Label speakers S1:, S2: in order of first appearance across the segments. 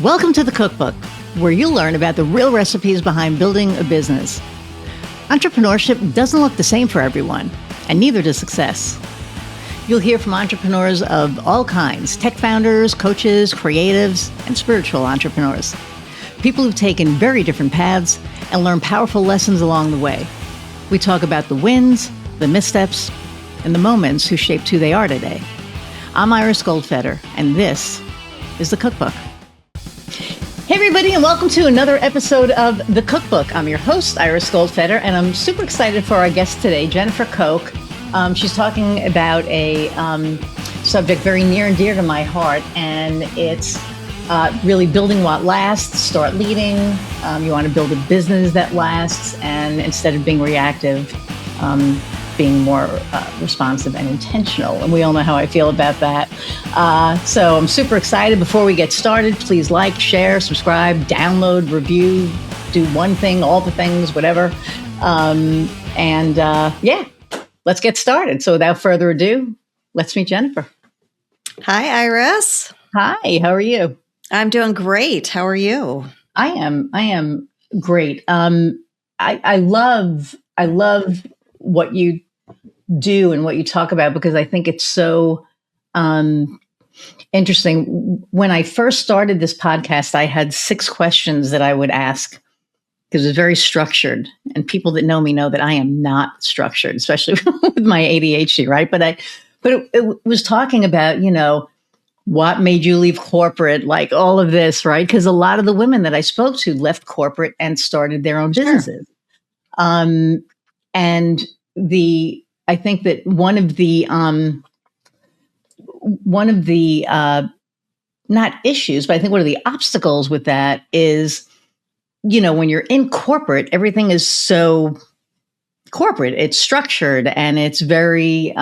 S1: Welcome to the Cookbook, where you'll learn about the real recipes behind building a business. Entrepreneurship doesn't look the same for everyone, and neither does success. You'll hear from entrepreneurs of all kinds, tech founders, coaches, creatives, and spiritual entrepreneurs. People who've taken very different paths and learned powerful lessons along the way. We talk about the wins, the missteps, and the moments who shaped who they are today. I'm Iris Goldfeder, and this is the Cookbook. Hey everybody, and welcome to another episode of The Cookbook. I'm your host, Iris Goldfeder, and I'm super excited for our guest today, Jennifer Kok. She's talking about a subject very near and dear to my heart, and it's really building what lasts, start leading. You want to build a business that lasts, and instead of being reactive, being more responsive and intentional. And we all know how I feel about that. So I'm super excited. Before we get started, please like, share, subscribe, download, review, do one thing, all the things, whatever. Let's get started. So without further ado, let's meet Jennifer. Hi, Iris. Hi, how are you?
S2: I'm doing great. How are you?
S1: I am great. I love what you do and what you talk about, because I think it's so interesting. When I first started this podcast, I had 6 questions that I would ask because it was very structured, and people that know me know that I am not structured, especially with my ADHD, right? But it was talking about, what made you leave corporate, like all of this, right? Because a lot of the women that I spoke to left corporate and started their own businesses. Sure. I think that one of the not issues, but I think one of the obstacles with that is, when you're in corporate, everything is so corporate. It's structured and it's very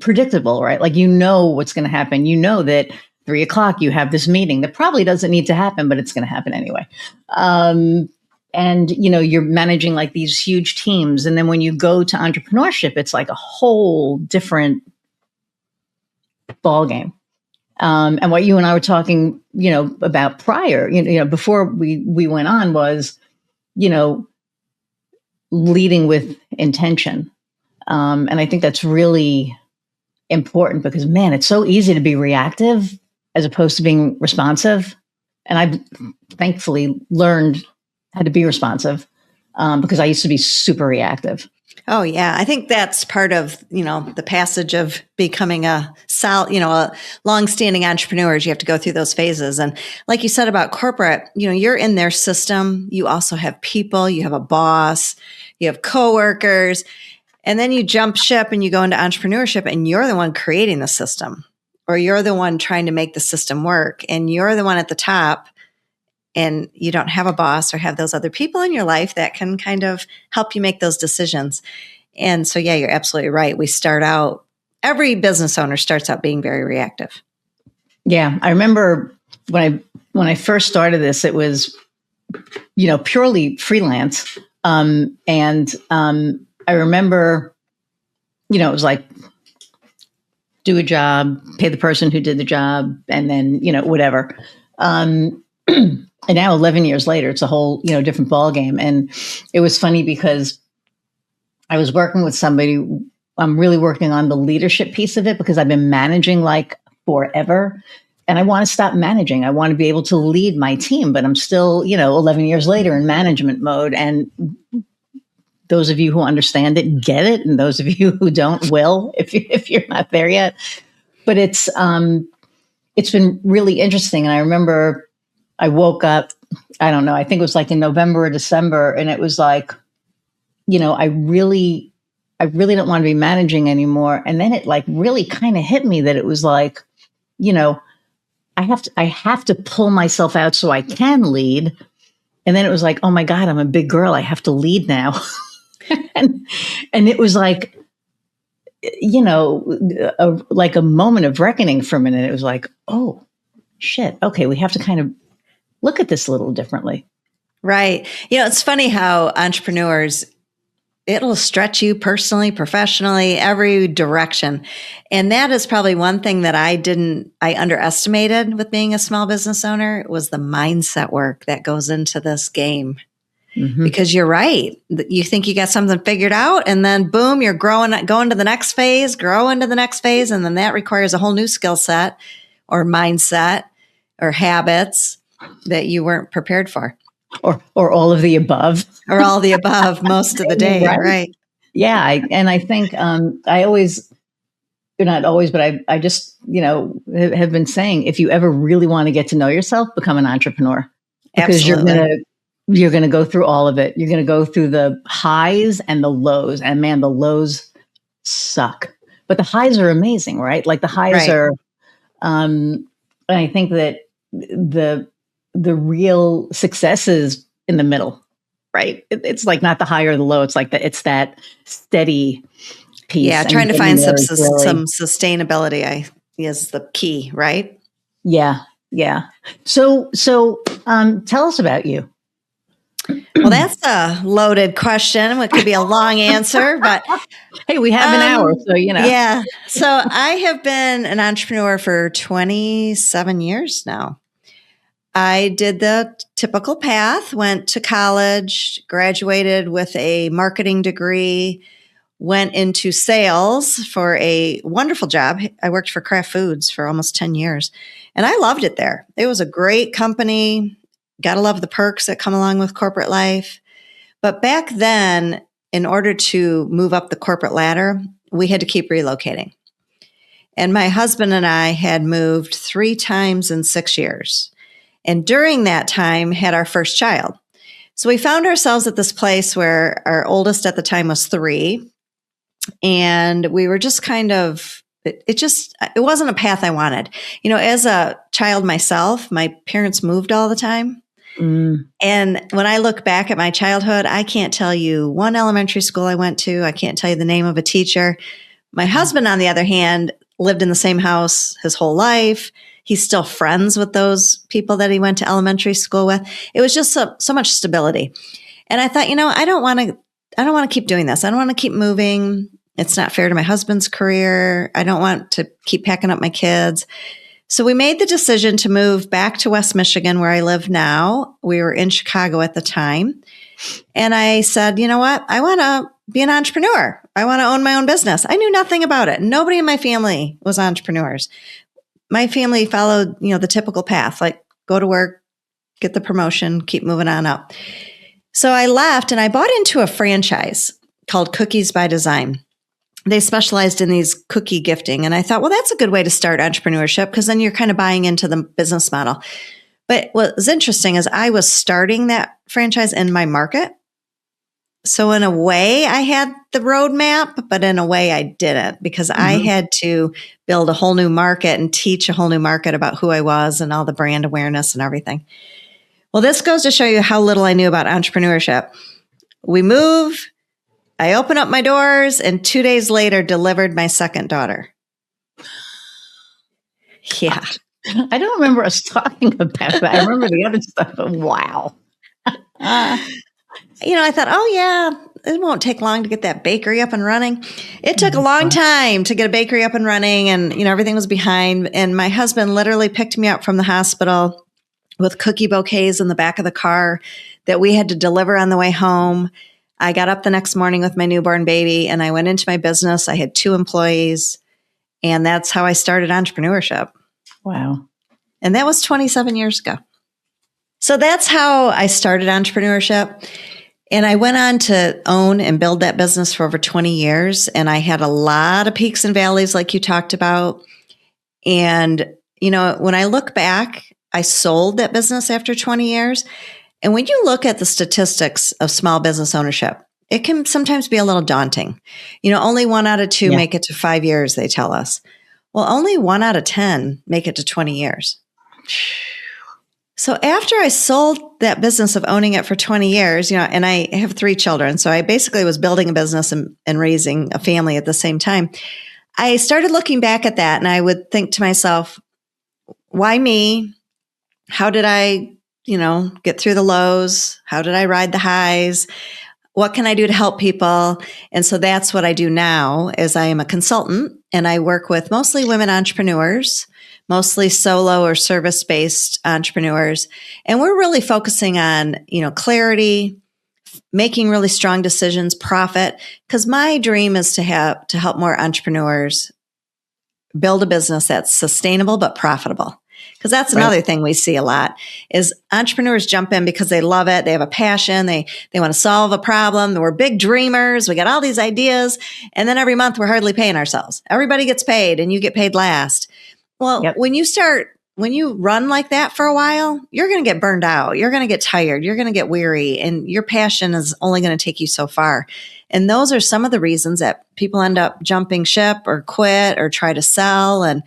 S1: predictable, right? Like, what's going to happen. That 3:00 you have this meeting that probably doesn't need to happen, but it's going to happen anyway. And, you're managing like these huge teams. And then when you go to entrepreneurship, it's like a whole different ballgame. And what you and I were talking, about prior, before we went on was, leading with intention. And I think that's really important because, man, it's so easy to be reactive as opposed to being responsive. And I've thankfully learned how to be responsive because I used to be super reactive.
S2: Oh, yeah. I think that's part of, the passage of becoming a longstanding entrepreneur is you have to go through those phases. And like you said about corporate, you're in their system. You also have people, you have a boss, you have coworkers, and then you jump ship and you go into entrepreneurship and you're the one creating the system, or you're the one trying to make the system work, and you're the one at the top. And you don't have a boss or have those other people in your life that can kind of help you make those decisions. And so, yeah, you're absolutely right. Every business owner starts out being very reactive.
S1: Yeah. I remember when I first started this, it was, purely freelance. I remember, it was like, do a job, pay the person who did the job, and then, whatever. And now 11 years later, it's a whole, different ballgame. And it was funny because I was working with somebody. I'm really working on the leadership piece of it because I've been managing like forever. And I want to stop managing. I want to be able to lead my team, but I'm still, 11 years later in management mode. And those of you who understand it, get it. And those of you who don't will, if you're not there yet. But it's been really interesting. And I remember I woke up, I don't know, I think it was like in November or December. And it was like, I really don't want to be managing anymore. And then it like really kind of hit me that it was like, I have to pull myself out so I can lead. And then it was like, oh my God, I'm a big girl. I have to lead now. and it was like, like a moment of reckoning for a minute. It was like, oh shit. Okay. We have to kind of look at this a little differently.
S2: Right. It's funny how entrepreneurs, it'll stretch you personally, professionally, every direction. And that is probably one thing that I underestimated with being a small business owner was the mindset work that goes into this game. Mm-hmm. Because you're right. You think you got something figured out and then boom, you're going to the next phase, and then that requires a whole new skill set or mindset or habits that you weren't prepared for.
S1: Or all of the above.
S2: Or all the above most of the day, right?
S1: Yeah, I think I always, not always, but I just, have been saying, if you ever really want to get to know yourself, become an entrepreneur. Because
S2: Absolutely.
S1: you're going to go through all of it. You're going to go through the highs and the lows. And man, the lows suck. But the highs are amazing, right? Like the highs are, and I think that the real success is in the middle, right? It's like not the high or the low. It's like it's that steady piece.
S2: Yeah, trying to find some sustainability is the key, right?
S1: Yeah. So tell us about you.
S2: Well, that's a loaded question. It could be a long answer, but
S1: hey, we have an hour, so
S2: Yeah. So I have been an entrepreneur for 27 years now. I did the typical path, went to college, graduated with a marketing degree, went into sales for a wonderful job. I worked for Kraft Foods for almost 10 years, and I loved it there. It was a great company. Got to love the perks that come along with corporate life. But back then, in order to move up the corporate ladder, we had to keep relocating. And my husband and I had moved 3 times in 6 years. And during that time, had our first child. So we found ourselves at this place where our oldest at the time was 3. And we were just kind of, it wasn't a path I wanted. As a child myself, my parents moved all the time. Mm. And when I look back at my childhood, I can't tell you one elementary school I went to. I can't tell you the name of a teacher. My husband, on the other hand, lived in the same house his whole life. He's still friends with those people that he went to elementary school with. It was just so much stability. And I thought, I don't want to keep doing this. I don't want to keep moving. It's not fair to my husband's career. I don't want to keep packing up my kids. So we made the decision to move back to West Michigan, where I live now. We were in Chicago at the time. And I said, you know what? I want to be an entrepreneur. I want to own my own business. I knew nothing about it. Nobody in my family was entrepreneurs. My family followed, the typical path, like go to work, get the promotion, keep moving on up. So I left and I bought into a franchise called Cookies by Design. They specialized in these cookie gifting. And I thought, well, that's a good way to start entrepreneurship because then you're kind of buying into the business model. But what was interesting is I was starting that franchise in my market. So in a way, I had the roadmap, but in a way I didn't because I had to build a whole new market and teach a whole new market about who I was and all the brand awareness and everything. Well, this goes to show you how little I knew about entrepreneurship. We move. I opened up my doors and 2 days later delivered my second daughter. Yeah.
S1: I don't remember us talking about that. I remember the other stuff, but wow.
S2: I thought, oh yeah, it won't take long to get that bakery up and running. It took a long time to get a bakery up and running and, everything was behind. And my husband literally picked me up from the hospital with cookie bouquets in the back of the car that we had to deliver on the way home. I got up the next morning with my newborn baby and I went into my business. I had 2 employees and that's how I started entrepreneurship.
S1: Wow.
S2: And that was 27 years ago. So that's how I started entrepreneurship. And I went on to own and build that business for over 20 years. And I had a lot of peaks and valleys like you talked about. And, when I look back, I sold that business after 20 years. And when you look at the statistics of small business ownership, it can sometimes be a little daunting. Only 1 out of 2 make it to 5 years, they tell us. Well, only 1 out of 10 make it to 20 years. So after I sold that business of owning it for 20 years, and I have 3 children, so I basically was building a business and raising a family at the same time. I started looking back at that and I would think to myself, why me? How did I, get through the lows? How did I ride the highs? what can I do to help people? And so that's what I do now is I am a consultant and I work with mostly women entrepreneurs, mostly solo or service-based entrepreneurs. And we're really focusing on, clarity, making really strong decisions, profit, because my dream is to help more entrepreneurs build a business that's sustainable but profitable. Because that's another thing we see a lot is entrepreneurs jump in because they love it. They have a passion. They want to solve a problem. We're big dreamers. We got all these ideas. And then every month we're hardly paying ourselves. Everybody gets paid and you get paid last. Well, when you run like that for a while, you're going to get burned out. You're going to get tired. You're going to get weary. And your passion is only going to take you so far. And those are some of the reasons that people end up jumping ship or quit or try to sell. And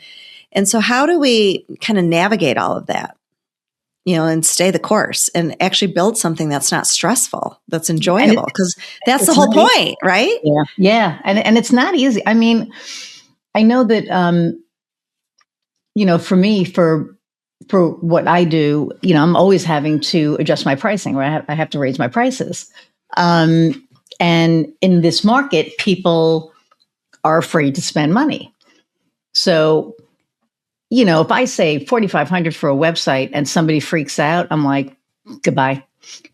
S2: so how do we kind of navigate all of that, and stay the course and actually build something that's not stressful, that's enjoyable? Because that's the whole point, right?
S1: Yeah. Yeah. And it's not easy. I mean, I know that, for me, for what I do, I'm always having to adjust my pricing, right? I have to raise my prices. And in this market, people are afraid to spend money. So, if I say $4,500 for a website and somebody freaks out, I'm like, goodbye.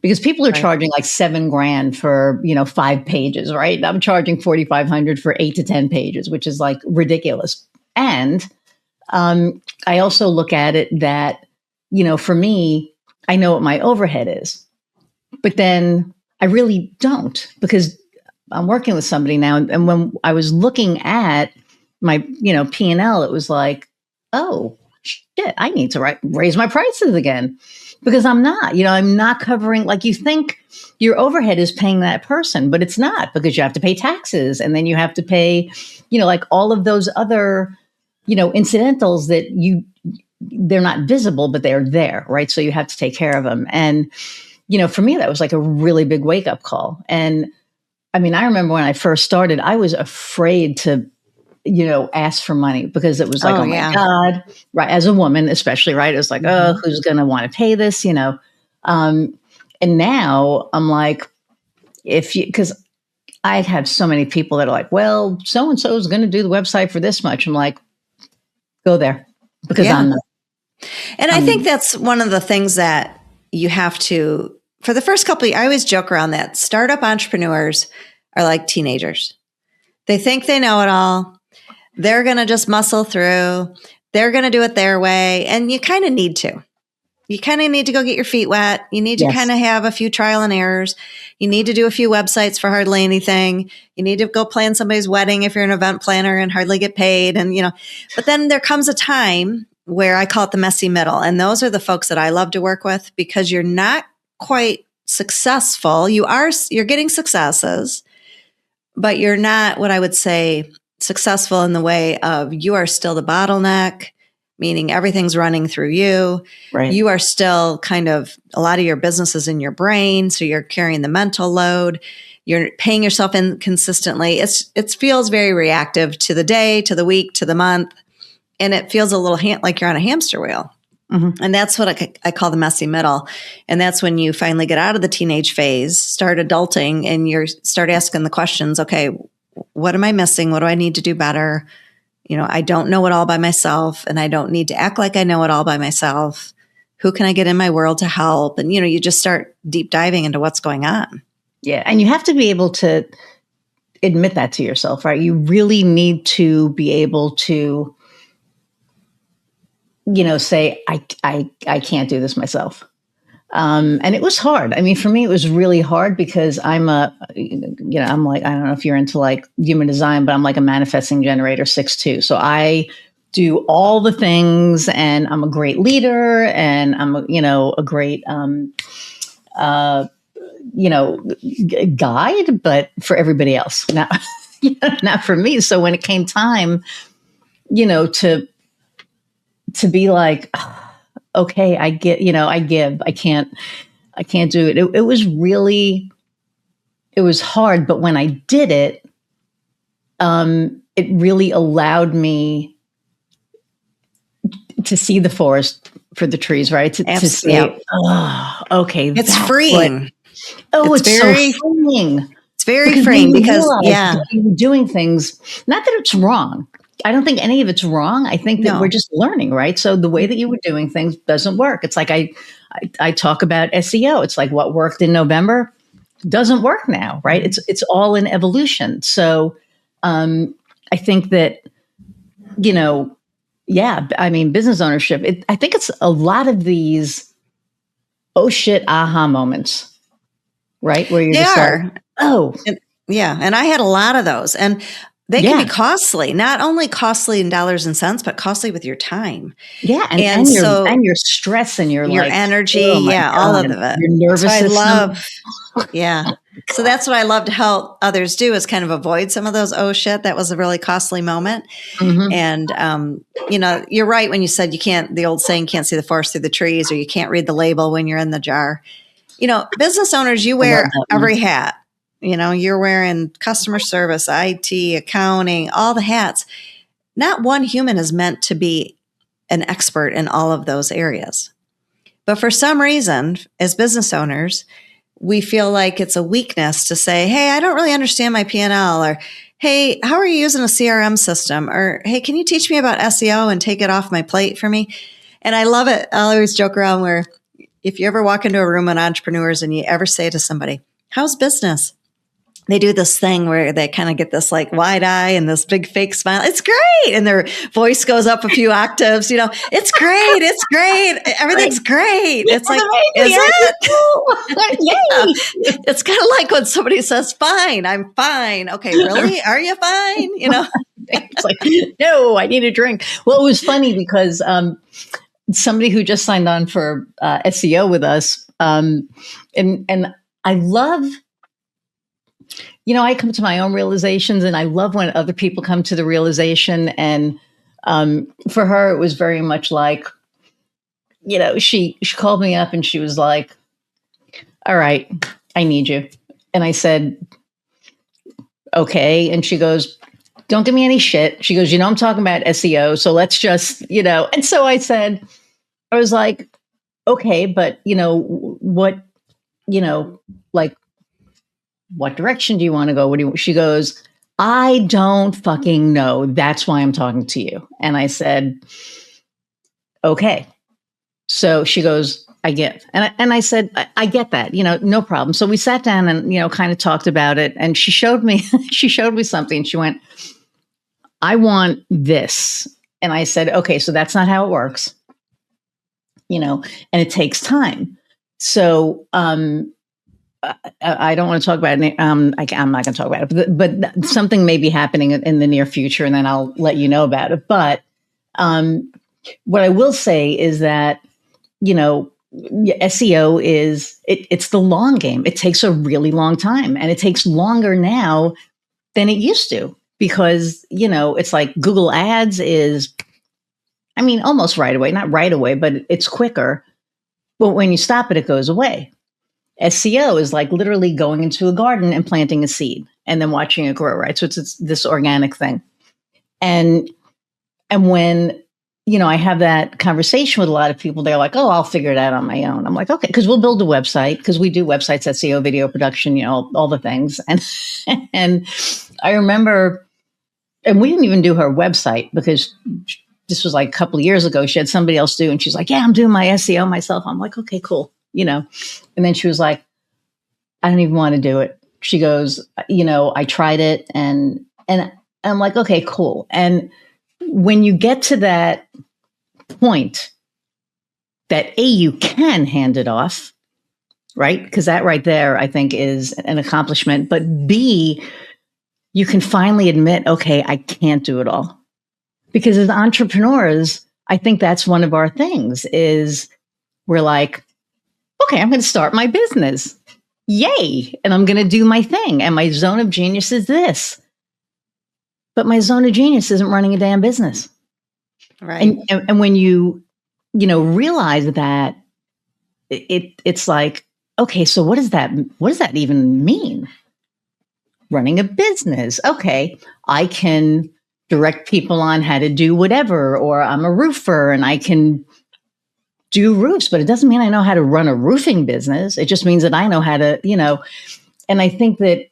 S1: Because people are charging like $7,000 for, 5 pages, right? I'm charging $4,500 for 8 to 10 pages, which is like ridiculous. And I also look at it that, for me, I know what my overhead is, but then I really don't, because I'm working with somebody now. And when I was looking at my, P&L, it was like, oh, shit, I need to raise my prices again, because I'm not covering, like, you think your overhead is paying that person, but it's not, because you have to pay taxes. And then you have to pay, like all of those other, incidentals that they're not visible, but they're there, right? So you have to take care of them. And, for me, that was like a really big wake up call. And I mean, I remember when I first started, I was afraid to, ask for money, because it was like, my God, right. As a woman, especially, right. It was like, oh, who's going to want to pay this, and now I'm like, because I have so many people that are like, well, so-and-so is going to do the website for this much. I'm like, go there, because I'm not.
S2: And I think that's one of the things that you have to, for the first couple of years, I always joke around that startup entrepreneurs are like teenagers. They think they know it all. They're going to just muscle through. They're going to do it their way. And you kind of need to. You kind of need to go get your feet wet. You need to kind of have a few trial and errors. You need to do a few websites for hardly anything. You need to go plan somebody's wedding if you're an event planner and hardly get paid. And, but then there comes a time where I call it the messy middle. And those are the folks that I love to work with, because you're not quite successful. You're getting successes, but you're not what I would say successful in the way of you are still the bottleneck, meaning everything's running through you. Right. You are still kind of, a lot of your business is in your brain. So you're carrying the mental load. You're paying yourself in consistently. It feels very reactive to the day, to the week, to the month. And it feels a little like you're on a hamster wheel. Mm-hmm. And that's what I call the messy middle. And that's when you finally get out of the teenage phase, start adulting, and you start asking the questions, okay, what am I missing? What do I need to do better? I don't know it all by myself, and I don't need to act like I know it all by myself. Who can I get in my world to help? And, you just start deep diving into what's going on.
S1: Yeah. And you have to be able to admit that to yourself, right? You really need to be able to, say, I can't do this myself. And it was hard. I mean, for me, it was really hard, because I'm like, I don't know if you're into like human design, but I'm like a manifesting generator 6/2. So I do all the things, and I'm a great leader, and I'm a great, guide, but for everybody else, not for me. So when it came time, to be like, okay, I give, I can't do it. It was hard, but when I did it, it really allowed me to see the forest for the trees, right? To say, oh, okay.
S2: It's freeing.
S1: Oh,
S2: It's
S1: it's
S2: very,
S1: so freeing.
S2: it's very
S1: Because then
S2: freeing
S1: you
S2: because,
S1: realize
S2: yeah,
S1: that you're doing things, not that it's wrong. I don't think any of it's wrong. I think that we're
S2: no.
S1: just learning, right? So the way that you were doing things doesn't work. It's like I talk about SEO. It's like what worked in November doesn't work now, right? It's all in evolution. So I think that, you know, yeah, I mean, business ownership, I think it's a lot of these, oh shit, aha moments, right? Where you're
S2: They
S1: just like,
S2: are.
S1: oh,
S2: Yeah. And I had a lot of those. And they can be
S1: yeah,
S2: costly, not only costly in dollars and cents, but costly with your time.
S1: yeah.
S2: And so
S1: And your stress and your
S2: your
S1: like,
S2: energy,
S1: oh my
S2: yeah, all of
S1: God,
S2: it.
S1: your
S2: So
S1: nervous
S2: I
S1: system.
S2: love, yeah. So that's what I love to help others do is kind of avoid some of those, oh shit, that was a really costly moment.
S1: Mm-hmm.
S2: And, you're right when you said the old saying, can't see the forest through the trees, or you can't read the label when you're in the jar. Business owners, you
S1: I love
S2: wear
S1: that
S2: every
S1: one.
S2: hat. You're wearing customer service, IT, accounting, all the hats. Not one human is meant to be an expert in all of those areas. But for some reason, as business owners, we feel like it's a weakness to say, hey, I don't really understand my P&L, or hey, how are you using a CRM system? Or hey, can you teach me about SEO and take it off my plate for me? And I love it. I always joke around where if you ever walk into a room of entrepreneurs and you ever say to somebody, how's business? They do this thing where they kind of get this like wide eye and this big fake smile. It's great. And their voice goes up a few octaves, it's great. It's great. Everything's great. It's like, is it? Yeah. It's kind of like when somebody says, fine, I'm fine. Okay, really? Are you fine?
S1: It's like, no, I need a drink. Well, it was funny because somebody who just signed on for SEO with us, and I love, I come to my own realizations, and I love when other people come to the realization. And for her, it was very much like, she called me up and she was like, all right, I need you. And I said, okay. And she goes, don't give me any shit. She goes, I'm talking about SEO. So let's just, and so I was like, okay, but what, like, what direction do you want to go? She goes, I don't fucking know. That's why I'm talking to you. And I said, okay. So she goes, I get, and I said, I get that, no problem. So we sat down and, kind of talked about it. And she showed me, something. She went, I want this. And I said, okay, so that's not how it works, and it takes time. So, I don't want to talk about it. I'm not going to talk about it, but something may be happening in the near future, and then I'll let you know about it. But what I will say is that, SEO it's the long game. It takes a really long time, and it takes longer now than it used to because, it's like Google Ads is, almost right away, not right away, but it's quicker. But when you stop it, it goes away. SEO is like literally going into a garden and planting a seed and then watching it grow, right? So it's this organic thing. And when, I have that conversation with a lot of people, they're like, oh, I'll figure it out on my own. I'm like, okay, because we'll build a website because we do websites, SEO, video production, all the things. And I remember, and we didn't even do her website because this was like a couple of years ago. She had somebody else do, and she's like, yeah, I'm doing my SEO myself. I'm like, okay, cool. And then she was like, I don't even want to do it. She goes, I tried it and I'm like, okay, cool. And when you get to that point that you can hand it off, right? Because that right there, I think is an accomplishment, but B, you can finally admit, okay, I can't do it all. Because as entrepreneurs, I think that's one of our things is we're like, okay, I'm going to start my business. Yay. And I'm going to do my thing. And my zone of genius is this. But my zone of genius isn't running a damn business.
S2: Right.
S1: And when you realize that it's like, okay, so what does that even mean? Running a business. Okay. I can direct people on how to do whatever, or I'm a roofer and I can do roofs, but it doesn't mean I know how to run a roofing business. It just means that I know how to, and I think that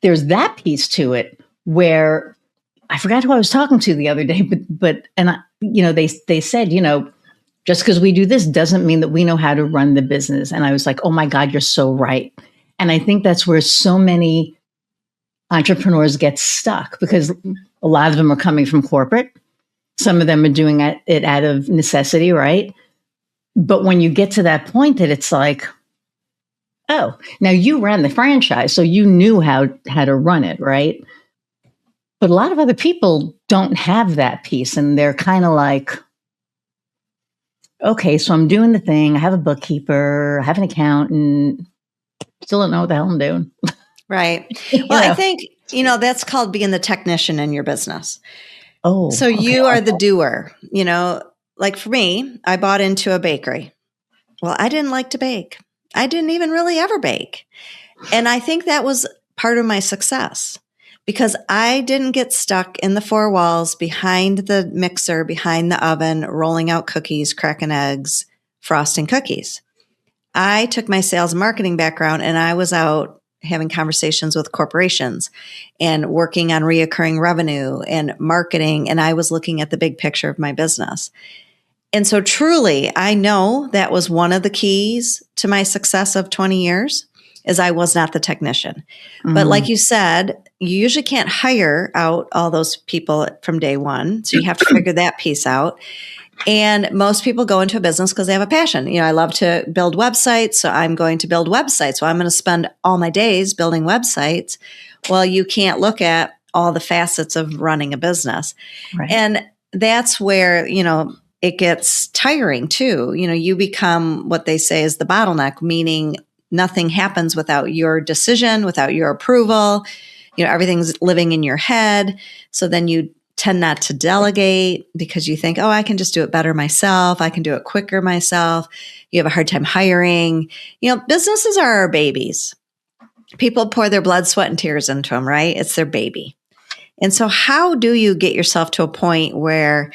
S1: there's that piece to it where I forgot who I was talking to the other day, they said, just because we do this doesn't mean that we know how to run the business. And I was like, oh my God, you're so right. And I think that's where so many entrepreneurs get stuck, because a lot of them are coming from corporate. Some of them are doing it out of necessity, right? But when you get to that point that it's like, oh, now you ran the franchise, so you knew how to run it, right? But a lot of other people don't have that piece, and they're kind of like, okay, so I'm doing the thing. I have a bookkeeper, I have an accountant, still don't know what the hell I'm doing.
S2: Right. Well, I think, that's called being the technician in your business.
S1: Oh,
S2: so
S1: okay.
S2: You are the doer, like for me, I bought into a bakery. Well, I didn't like to bake. I didn't even really ever bake. And I think that was part of my success, because I didn't get stuck in the four walls behind the mixer, behind the oven, rolling out cookies, cracking eggs, frosting cookies. I took my sales and marketing background and I was out having conversations with corporations and working on reoccurring revenue and marketing. And I was looking at the big picture of my business. And so truly, I know that was one of the keys to my success of 20 years is I was not the technician. Mm-hmm. But like you said, you usually can't hire out all those people from day one. So you have to figure that piece out. And most people go into a business because they have a passion. I love to build websites, so I'm going to build websites. So I'm going to spend all my days building websites. Well, you can't look at all the facets of running a business. Right. And that's where, it gets tiring too. You become what they say is the bottleneck, meaning nothing happens without your decision, without your approval. Everything's living in your head. So then you tend not to delegate because you think, oh, I can just do it better myself. I can do it quicker myself. You have a hard time hiring. Businesses are our babies. People pour their blood, sweat, and tears into them, right? It's their baby. And so how do you get yourself to a point where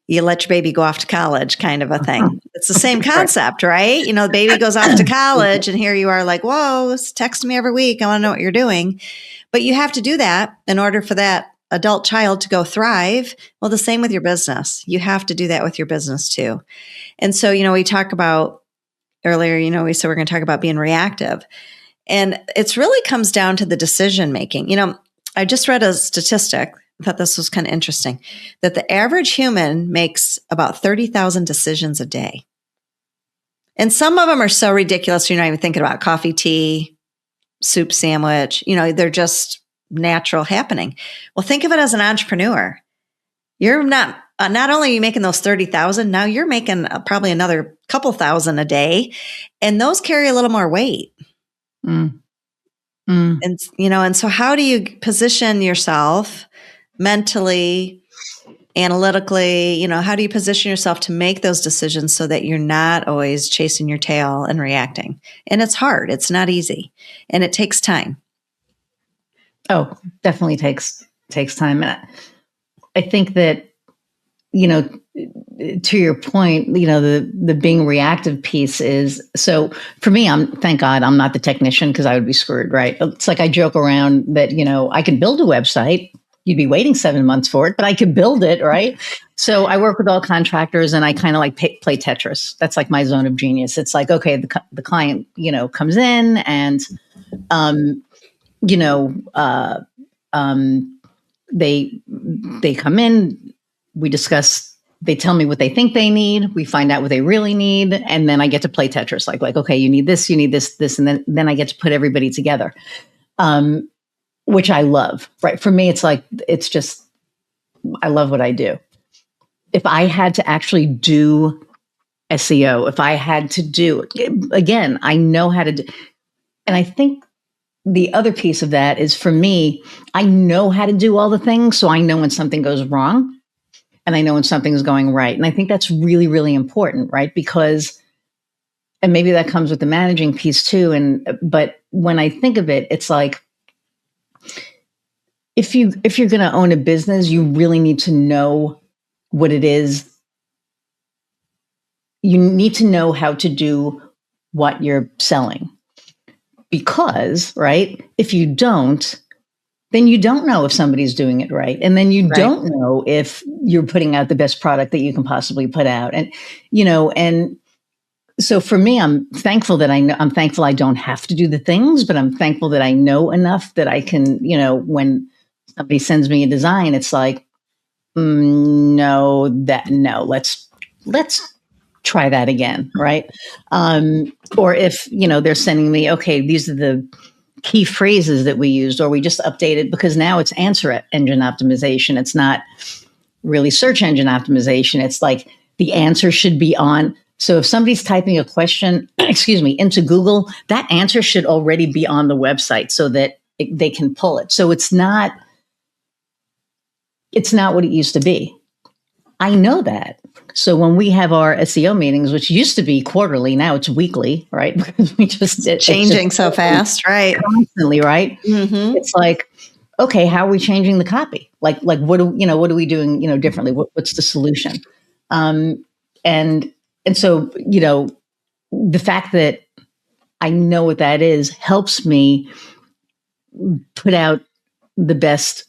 S2: you let your baby go off to college kind of a thing? It's the same concept, right? The baby goes off to college and here you are like, whoa, text me every week. I want to know what you're doing. But you have to do that in order for that adult child to go thrive. Well, the same with your business. You have to do that with your business too. And so, we talk about earlier, we said we're going to talk about being reactive. And it's really comes down to the decision making. I just read a statistic. I thought this was kind of interesting, that the average human makes about 30,000 decisions a day. And some of them are so ridiculous, you're not even thinking about coffee, tea, soup, sandwich. They're just natural happening. Well, think of it as an entrepreneur. You're not only are you making those 30,000, now you're making probably another couple thousand a day. And those carry a little more weight. Mm. Mm. And so how do you position yourself mentally, analytically, how do you position yourself to make those decisions so that you're not always chasing your tail and reacting? And it's hard. It's not easy. And it takes time.
S1: Oh, definitely takes time. And I think that, to your point, the being reactive piece is, so for me, thank God I'm not the technician because I would be screwed, right? It's like I joke around that, I could build a website. You'd be waiting 7 months for it, but I could build it, right? So I work with all contractors and I kind of like play Tetris. That's like my zone of genius. It's like, okay, the client, comes in and, they come in, we discuss, they tell me what they think they need. We find out what they really need. And then I get to play Tetris, like, okay, you need this, and then I get to put everybody together. Which I love, right? For me, it's like, it's just, I love what I do. If I had to actually do SEO, if I had to do, again, I know how to do, and I think the other piece of that is for me, I know how to do all the things. So I know when something goes wrong and I know when something's going right. And I think that's really, really important, right? Because, and maybe that comes with the managing piece too. But when I think of it, it's like, if you're going to own a business, you really need to know what it is, you need to know how to do what you're selling. Because, right, if you don't, then you don't know if somebody's doing it right. And then you don't know if you're putting out the best product that you can possibly put out. And, and so for me, I'm thankful that I'm thankful I don't have to do the things, but I'm thankful that I know enough that I can, when somebody sends me a design, it's like, no, let's try that again. Right. Or if, they're sending me, okay, these are the key phrases that we used, or we just updated because now it's answer engine optimization. It's not really search engine optimization. It's like the answer should be on. So if somebody's typing a question, into Google, that answer should already be on the website so that they can pull it. So it's not what it used to be. I know that. So when we have our SEO meetings, which used to be quarterly, now it's weekly, right? Because we just
S2: changing so fast, right?
S1: Constantly, right?
S2: Mm-hmm.
S1: It's like, okay, how are we changing the copy? Like what are we doing, differently? What's the solution? And so, the fact that I know what that is helps me put out the best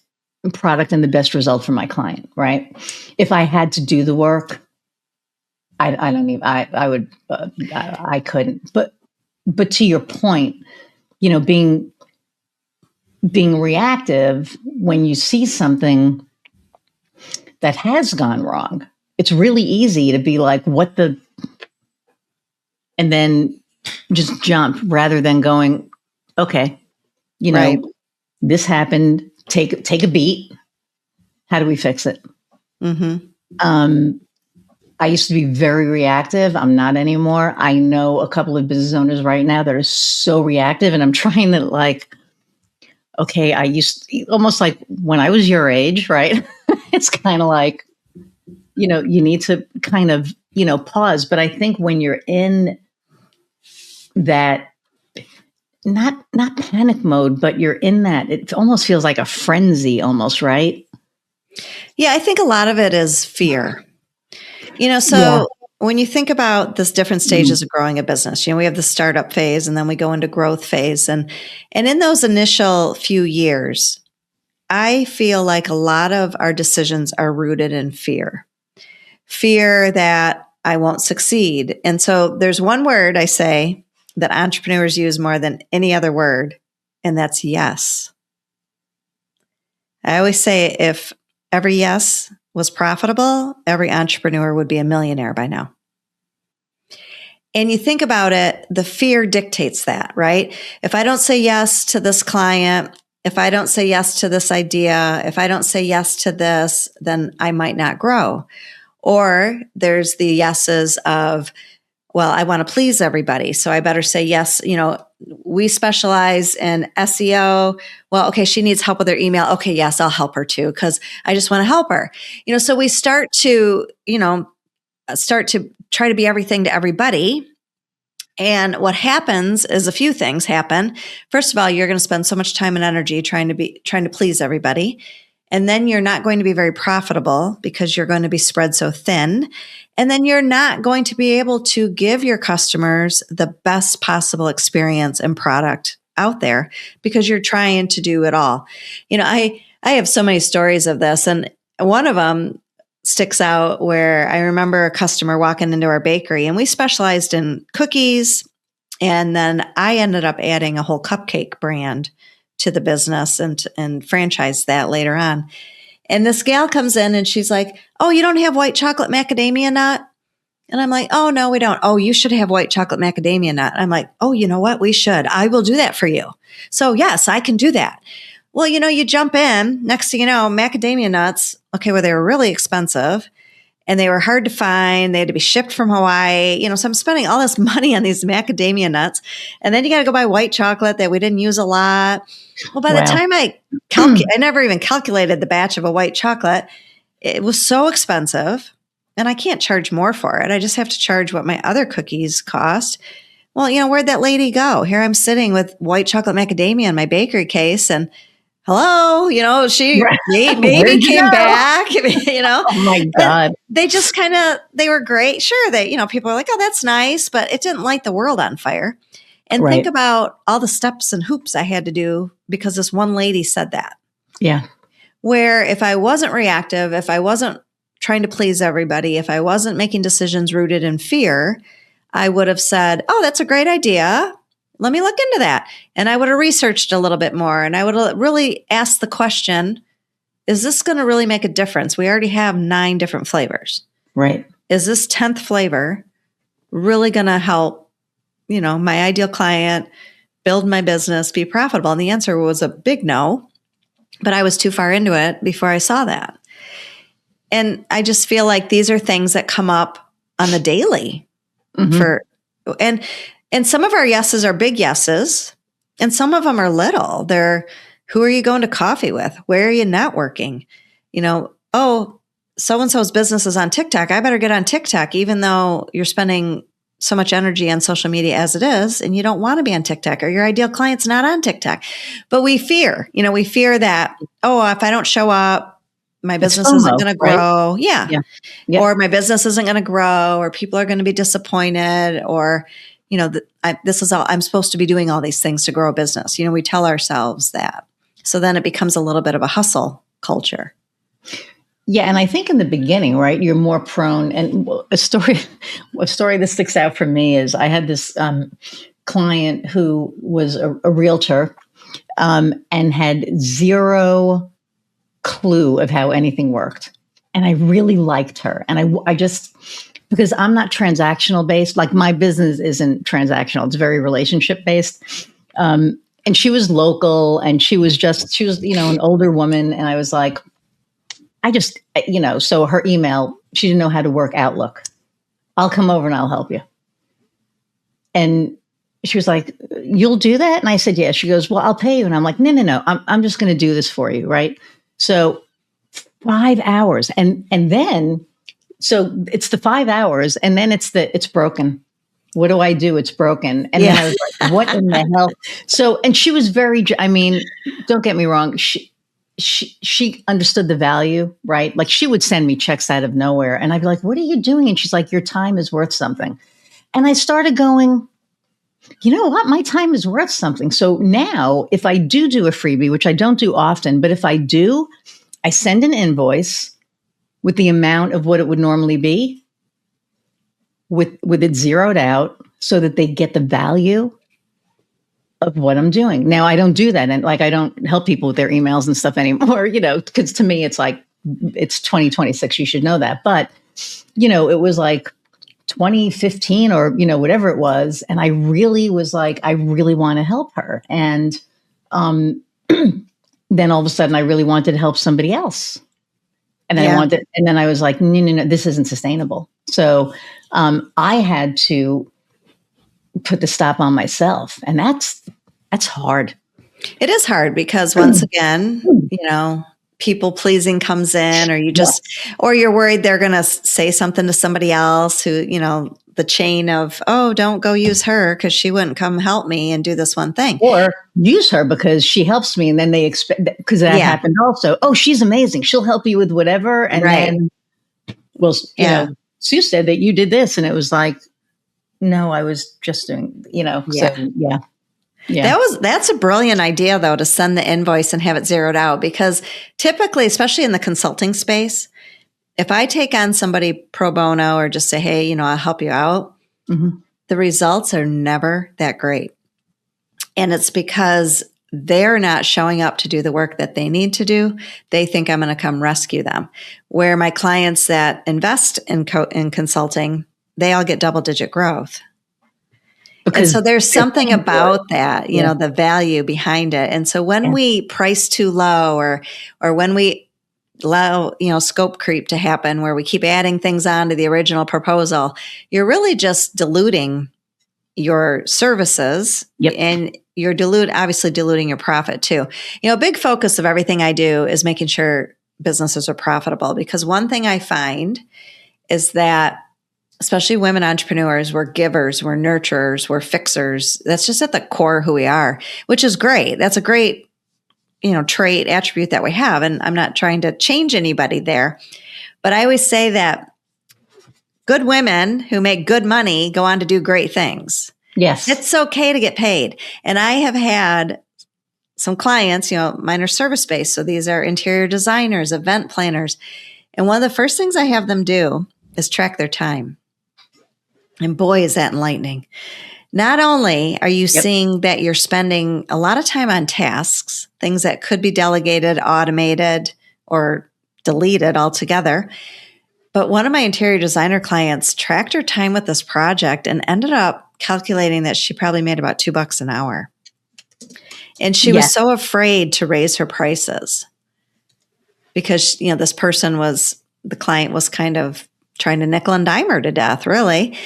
S1: product and the best result for my client, right? If I had to do the work, I couldn't. But to your point, being reactive when you see something that has gone wrong, it's really easy to be like, and then just jump rather than going, okay, this happened. Take a beat. How do we fix it?
S2: Mm-hmm.
S1: I used to be very reactive. I'm not anymore. I know a couple of business owners right now that are so reactive, and I'm trying to okay, I used to, almost like when I was your age, right? It's kind of like, you need to kind of, pause. But I think when you're in that, not panic mode, but you're in that, it almost feels like a frenzy almost, right?
S2: Yeah, I think a lot of it is fear. When you think about this different stages of growing a business, we have the startup phase and then we go into growth phase. And in those initial few years, I feel like a lot of our decisions are rooted in fear. Fear that I won't succeed. And so there's one word I say that entrepreneurs use more than any other word, and that's yes. I always say if every yes was profitable, every entrepreneur would be a millionaire by now. And you think about it, the fear dictates that, right? If I don't say yes to this client, if I don't say yes to this idea, if I don't say yes to this, then I might not grow. Or there's the yeses of, well, I want to please everybody, so I better say yes. We specialize in SEO. Well, okay, she needs help with her email. Okay, yes, I'll help her too, because I just want to help her. So we start to try to be everything to everybody. And what happens is a few things happen. First of all, you're going to spend so much time and energy trying to please everybody. And then you're not going to be very profitable because you're going to be spread so thin. And then you're not going to be able to give your customers the best possible experience and product out there because you're trying to do it all. I have so many stories of this, and one of them sticks out where I remember a customer walking into our bakery, and we specialized in cookies. And then I ended up adding a whole cupcake brand to the business and franchise that later on. And this gal comes in and she's like, "Oh, you don't have white chocolate macadamia nut?" And I'm like, "Oh, no, we don't." "Oh, you should have white chocolate macadamia nut." I'm like, "Oh, you know what? We should. I will do that for you." So yes, I can do that. Well, you jump in, next thing you know, macadamia nuts, okay, well, they were really expensive and they were hard to find. They had to be shipped from Hawaii. So I'm spending all this money on these macadamia nuts. And then you got to go buy white chocolate that we didn't use a lot. Well, by the time I never even calculated the batch of a white chocolate. It was so expensive and I can't charge more for it. I just have to charge what my other cookies cost. Well, where'd that lady go? Here I'm sitting with white chocolate macadamia in my bakery case, and hello, she
S1: Right.
S2: maybe
S1: Where'd you
S2: came
S1: go?
S2: back,
S1: Oh my God.
S2: They just they were great. Sure, people are like, oh, that's nice, but it didn't light the world on fire. And think
S1: Right.
S2: about all the steps and hoops I had to do because this one lady said that.
S1: Yeah.
S2: Where if I wasn't reactive, if I wasn't trying to please everybody, if I wasn't making decisions rooted in fear, I would have said, oh, that's a great idea. Let me look into that. And I would have researched a little bit more. And I would have really asked the question, is this going to really make a difference? We already have 9 different flavors.
S1: Right.
S2: Is this 10th flavor really going to help, my ideal client build my business, be profitable? And the answer was a big no, but I was too far into it before I saw that. And I just feel like these are things that come up on the daily and some of our yeses are big yeses and some of them are little. They're, who are you going to coffee with? Where are you networking? Oh, so-and-so's business is on TikTok. I better get on TikTok, even though you're spending so much energy on social media as it is, and you don't want to be on TikTok, or your ideal client's not on TikTok. But we fear that, oh, if I don't show up, my business isn't going to grow. Right? Yeah. Yep. Or my business isn't going to grow, or people are going to be disappointed, or, this is all, I'm supposed to be doing all these things to grow a business. We tell ourselves that. So then it becomes a little bit of a hustle culture.
S1: Yeah. And I think in the beginning, right, you're more prone. And a story that sticks out for me is I had this client who was a realtor and had zero clue of how anything worked. And I really liked her. And I just, because I'm not transactional based, like my business isn't transactional. It's very relationship based. And she was local and she was, an older woman. And I was like, so her email, she didn't know how to work Outlook. I'll come over and I'll help you. And she was like, you'll do that? And I said, yeah. She goes, well, I'll pay you. And I'm like, no. I'm just going to do this for you. Right. So 5 hours. And then, so it's the 5 hours and then it's broken. What do I do? It's broken. And then I was like, what in the hell? So, and she was don't get me wrong. She understood the value, right? Like she would send me checks out of nowhere and I'd be like, what are you doing? And she's like, your time is worth something. And I started going, you know what? My time is worth something. So now if I do a freebie, which I don't do often, but if I do, I send an invoice with the amount of what it would normally be with it zeroed out so that they get the value of what I'm doing. Now I don't do that. And like, I don't help people with their emails and stuff anymore, because to me, it's like, it's 2026. You should know that. But, it was like 2015 or, whatever it was. And I really was like, I really want to help her. And then all of a sudden I really wanted to help somebody else. And then and then I was like, no, this isn't sustainable. So I had to put the stop on myself. And that's hard.
S2: It is hard because once again, people pleasing comes in, or or you're worried they're going to say something to somebody else who, the chain of, oh, don't go use her because she wouldn't come help me and do this one thing.
S1: Or use her because she helps me. And then they expect, because that happened also. Oh, she's amazing. She'll help you with whatever. And then, Sue said that you did this. And it was like, no, I was just doing, so yeah. Yeah.
S2: That's a brilliant idea though, to send the invoice and have it zeroed out, because typically, especially in the consulting space, if I take on somebody pro bono or just say, hey, I'll help you out, the results are never that great. And it's because they're not showing up to do the work that they need to do. They think I'm going to come rescue them. Where my clients that invest in consulting, they all get double-digit growth. And so there's something about that, the value behind it. And so when we price too low or when we allow, scope creep to happen where we keep adding things on to the original proposal, you're really just diluting your services and you're obviously diluting your profit too. A big focus of everything I do is making sure businesses are profitable, because one thing I find is that especially women entrepreneurs, we're givers, we're nurturers, we're fixers. That's just at the core of who we are, which is great. That's a great, trait, attribute that we have. And I'm not trying to change anybody there. But I always say that good women who make good money go on to do great things.
S1: Yes.
S2: It's okay to get paid. And I have had some clients, mine are service-based. So these are interior designers, event planners. And one of the first things I have them do is track their time. And boy, is that enlightening. Not only are you seeing that you're spending a lot of time on tasks, things that could be delegated, automated, or deleted altogether, but one of my interior designer clients tracked her time with this project and ended up calculating that she probably made about $2 an hour. And she was so afraid to raise her prices because, this the client was kind of trying to nickel and dime her to death, really.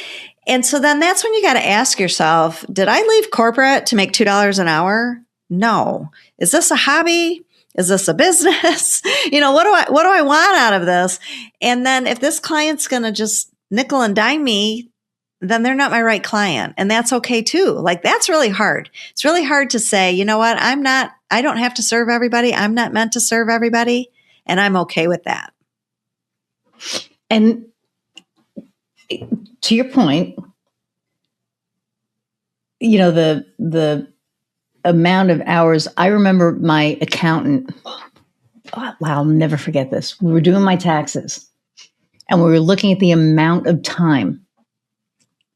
S2: And so then that's when you got to ask yourself, did I leave corporate to make $2 an hour? No. Is this a hobby? Is this a business? What do I want out of this? And then if this client's going to just nickel and dime me, then they're not my right client. And that's okay too. Like, that's really hard. It's really hard to say, you know what? I don't have to serve everybody. I'm not meant to serve everybody. And I'm okay with that.
S1: And to your point, the amount of hours, I remember my accountant, I'll never forget this. We were doing my taxes and we were looking at the amount of time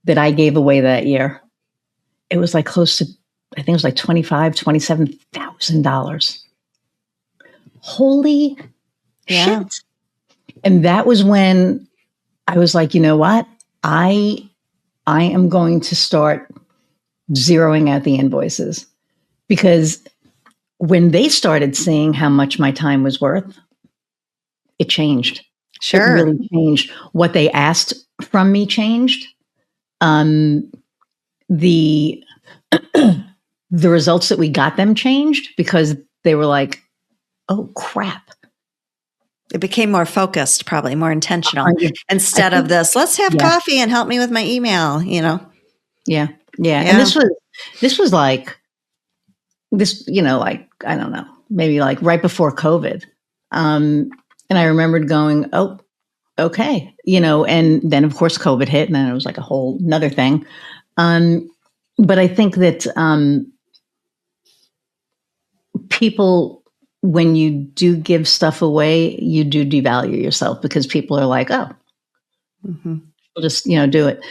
S1: that I gave away that year. It was like close to, I think it was like $27,000. Holy shit. And that was when I was like, you know what? I am going to start zeroing out the invoices, because when they started seeing how much my time was worth, it changed.
S2: Sure.
S1: It really changed. What they asked from me changed. The results that we got them changed because they were like, oh crap.
S2: It became more focused, probably more intentional instead of this, let's have coffee and help me with my email,
S1: Yeah. And this was like, like, I don't know, maybe like right before COVID. And I remembered going, oh, okay. And then of course COVID hit, and then it was like a whole nother thing. But I think that, people, when you do give stuff away, you do devalue yourself because people are like, oh, we'll just, do it.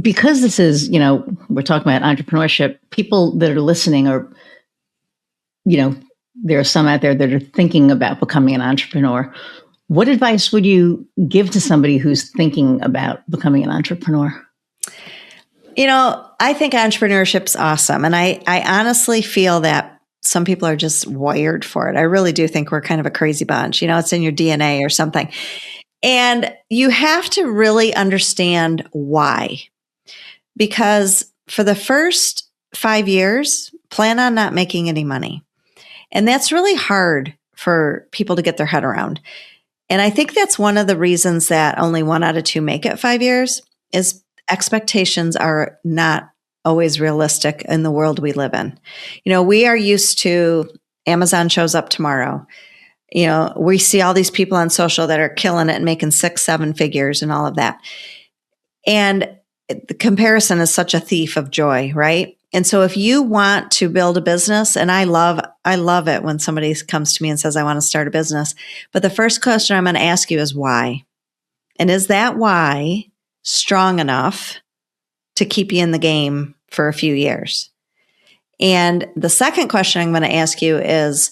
S1: Because this is, we're talking about entrepreneurship, people that are listening are, there are some out there that are thinking about becoming an entrepreneur. What advice would you give to somebody who's thinking about becoming an entrepreneur?
S2: I think entrepreneurship's awesome. And I honestly feel that some people are just wired for it. I really do think we're kind of a crazy bunch. It's in your DNA or something. And you have to really understand why. Because for the first 5 years, plan on not making any money. And that's really hard for people to get their head around. And I think that's one of the reasons that only 1 out of 2 make it 5 years is expectations are not always realistic in the world we live in. We are used to Amazon shows up tomorrow. We see all these people on social that are killing it and making 6-7 figures and all of that. And the comparison is such a thief of joy, right? And so if you want to build a business, and I love it when somebody comes to me and says, I want to start a business. But the first question I'm going to ask you is why? And is that why strong enough to keep you in the game for a few years? And the second question I'm going to ask you is,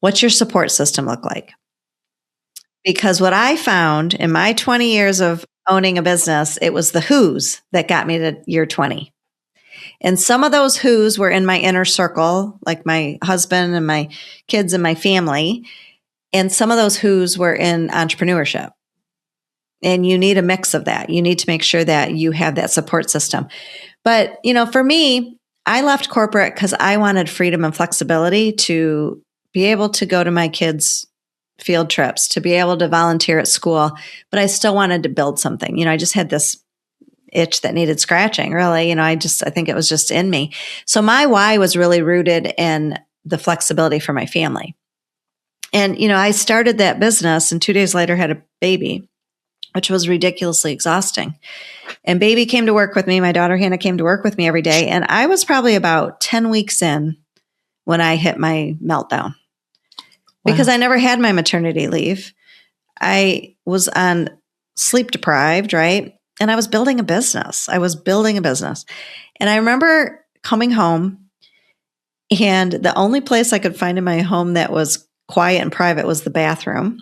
S2: what's your support system look like? Because what I found in my 20 years of owning a business, it was the who's that got me to year 20. And some of those who's were in my inner circle, like my husband and my kids and my family. And some of those who's were in entrepreneurship. And you need a mix of that. You need to make sure that you have that support system. But, for me, I left corporate because I wanted freedom and flexibility to be able to go to my kids' field trips, to be able to volunteer at school. But I still wanted to build something. I just had this itch that needed scratching, really. I think it was just in me. So my why was really rooted in the flexibility for my family. And, I started that business and 2 days later had a baby, which was ridiculously exhausting. And baby came to work with me. My daughter Hannah came to work with me every day. And I was probably about 10 weeks in when I hit my meltdown because I never had my maternity leave. I was on sleep deprived, right? And I was building a business. And I remember coming home, and the only place I could find in my home that was quiet and private was the bathroom.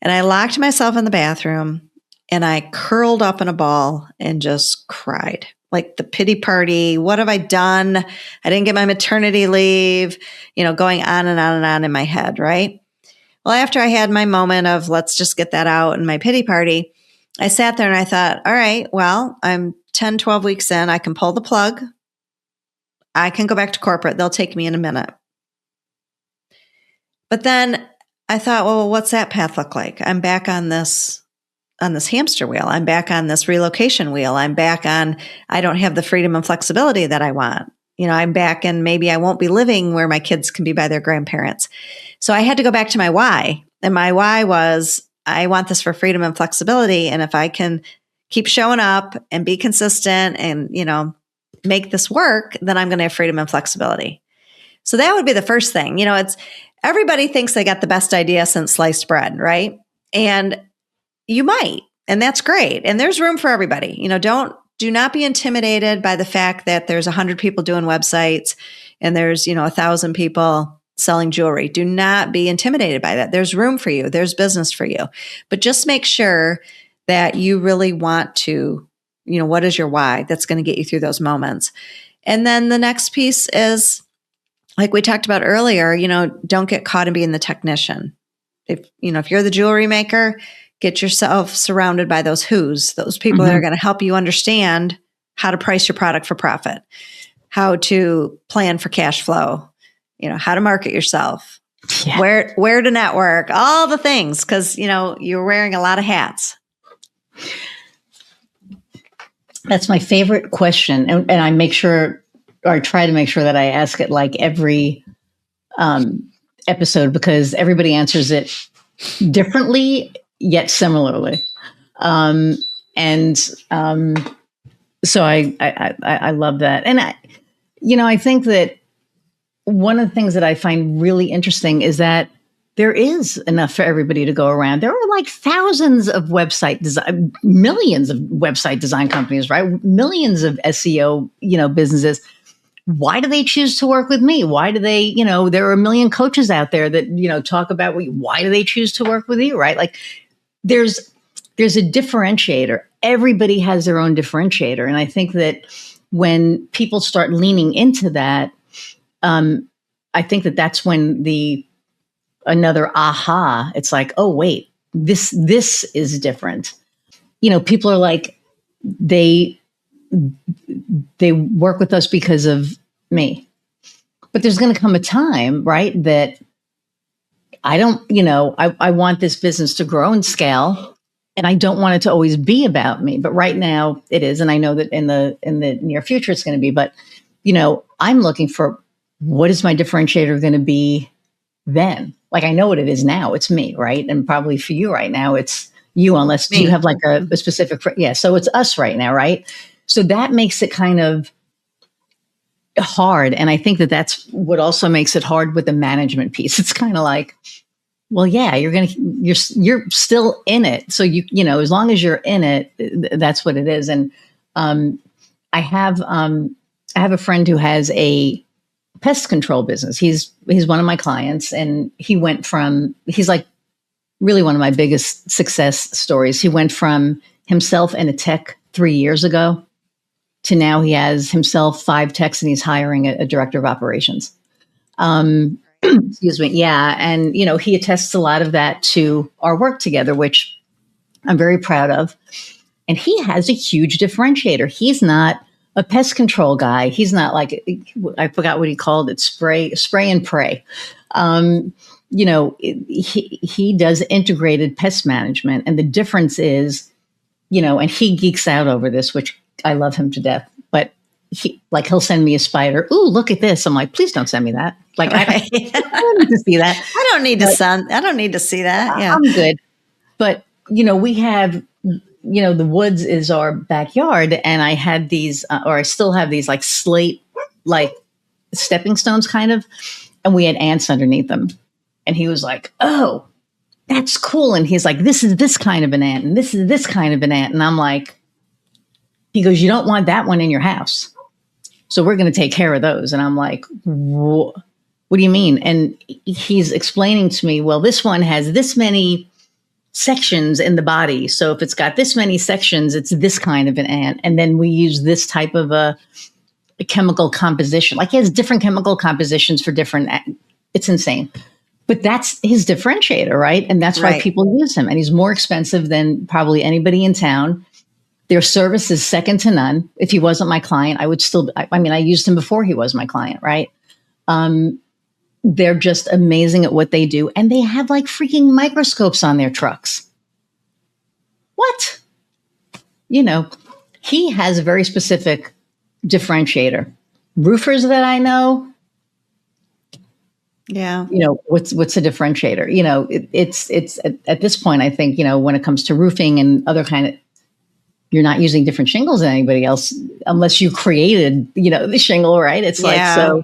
S2: And I locked myself in the bathroom and I curled up in a ball and just cried. Like the pity party. What have I done? I didn't get my maternity leave, going on and on and on in my head, right? Well, after I had my moment of let's just get that out and my pity party, I sat there and I thought, all right, well, I'm 10, 12 weeks in. I can pull the plug. I can go back to corporate. They'll take me in a minute. But then I thought, well, what's that path look like? I'm back on this hamster wheel. I'm back on this relocation wheel. I'm back on, I don't have the freedom and flexibility that I want. I'm back and maybe I won't be living where my kids can be by their grandparents. So I had to go back to my why. And my why was, I want this for freedom and flexibility. And if I can keep showing up and be consistent and, make this work, then I'm going to have freedom and flexibility. So that would be the first thing. It's everybody thinks they got the best idea since sliced bread, right? And you might, and that's great. And there's room for everybody. Do not be intimidated by the fact that there's 100 people doing websites and there's, 1,000 people selling jewelry. Do not be intimidated by that. There's room for you. There's business for you. But just make sure that you really want to, what is your why that's going to get you through those moments. And then the next piece is, like we talked about earlier, don't get caught in being the technician. If you're the jewelry maker, get yourself surrounded by those who's, those people that are going to help you understand how to price your product for profit, how to plan for cash flow, how to market yourself, where to network, all the things, because, you're wearing a lot of hats.
S1: That's my favorite question. And I make sure, or I try to make sure that I ask it like every episode because everybody answers it differently, yet similarly. So I love that. And I think that one of the things that I find really interesting is that there is enough for everybody to go around. There are like thousands of millions of website design companies, right? Millions of SEO, businesses. Why do they choose to work with me? Why do they, there are a million coaches out there that, talk about why do they choose to work with you, right? Like there's a differentiator. Everybody has their own differentiator. And I think that when people start leaning into that, I think that that's when another aha, it's like, oh, wait, this is different. People are like, they work with us because of me. But there's going to come a time, right, that I don't, I want this business to grow and scale, and I don't want it to always be about me. But right now it is. And I know that in the near future it's going to be. But, I'm looking for what is my differentiator going to be then? Like, I know what it is now. It's me, right? And probably for you right now, it's you, unless you have like a specific, so it's us right now, right? So that makes it kind of hard. And I think that that's what also makes it hard with the management piece. It's kind of like, well, yeah, you're still in it. So as long as you're in it, that's what it is. And I have a friend who has a pest control business. He's one of my clients, and he's like really one of my biggest success stories. He went from himself and a tech 3 years ago to now he has himself 5 techs and he's hiring a director of operations. Excuse me. Yeah. And, he attests a lot of that to our work together, which I'm very proud of. And he has a huge differentiator. He's not a pest control guy. He's not like, I forgot what he called it, spray and pray. He does integrated pest management. And the difference is, and he geeks out over this, which I love him to death, but he'll send me a spider. Ooh, look at this. I'm like, please don't send me that. Like, right. I don't need to see that.
S2: I don't need to see that. Yeah.
S1: I'm good. But, we have, the woods is our backyard, and I had these, or I still have these like slate, like stepping stones kind of, and we had ants underneath them. And he was like, oh, that's cool. And he's like, this is this kind of an ant, and this is this kind of an ant. And I'm like, he goes, you don't want that one in your house. So we're going to take care of those. And I'm like, what do you mean? And he's explaining to me, well, this one has this many sections in the body. So if it's got this many sections, it's this kind of an ant. And then we use this type of a chemical composition. Like he has different chemical compositions for different, it's insane. But that's his differentiator, right? And that's why people use him. And he's more expensive than probably anybody in town. Their service is second to none. If he wasn't my client, I would still, I used him before he was my client, right? They're just amazing at what they do. And they have like freaking microscopes on their trucks. What? He has a very specific differentiator. Roofers that I know,
S2: yeah.
S1: What's a differentiator? It's at this point, I think, when it comes to roofing and other kind of, you're not using different shingles than anybody else unless you created, the shingle, right? It's like, so.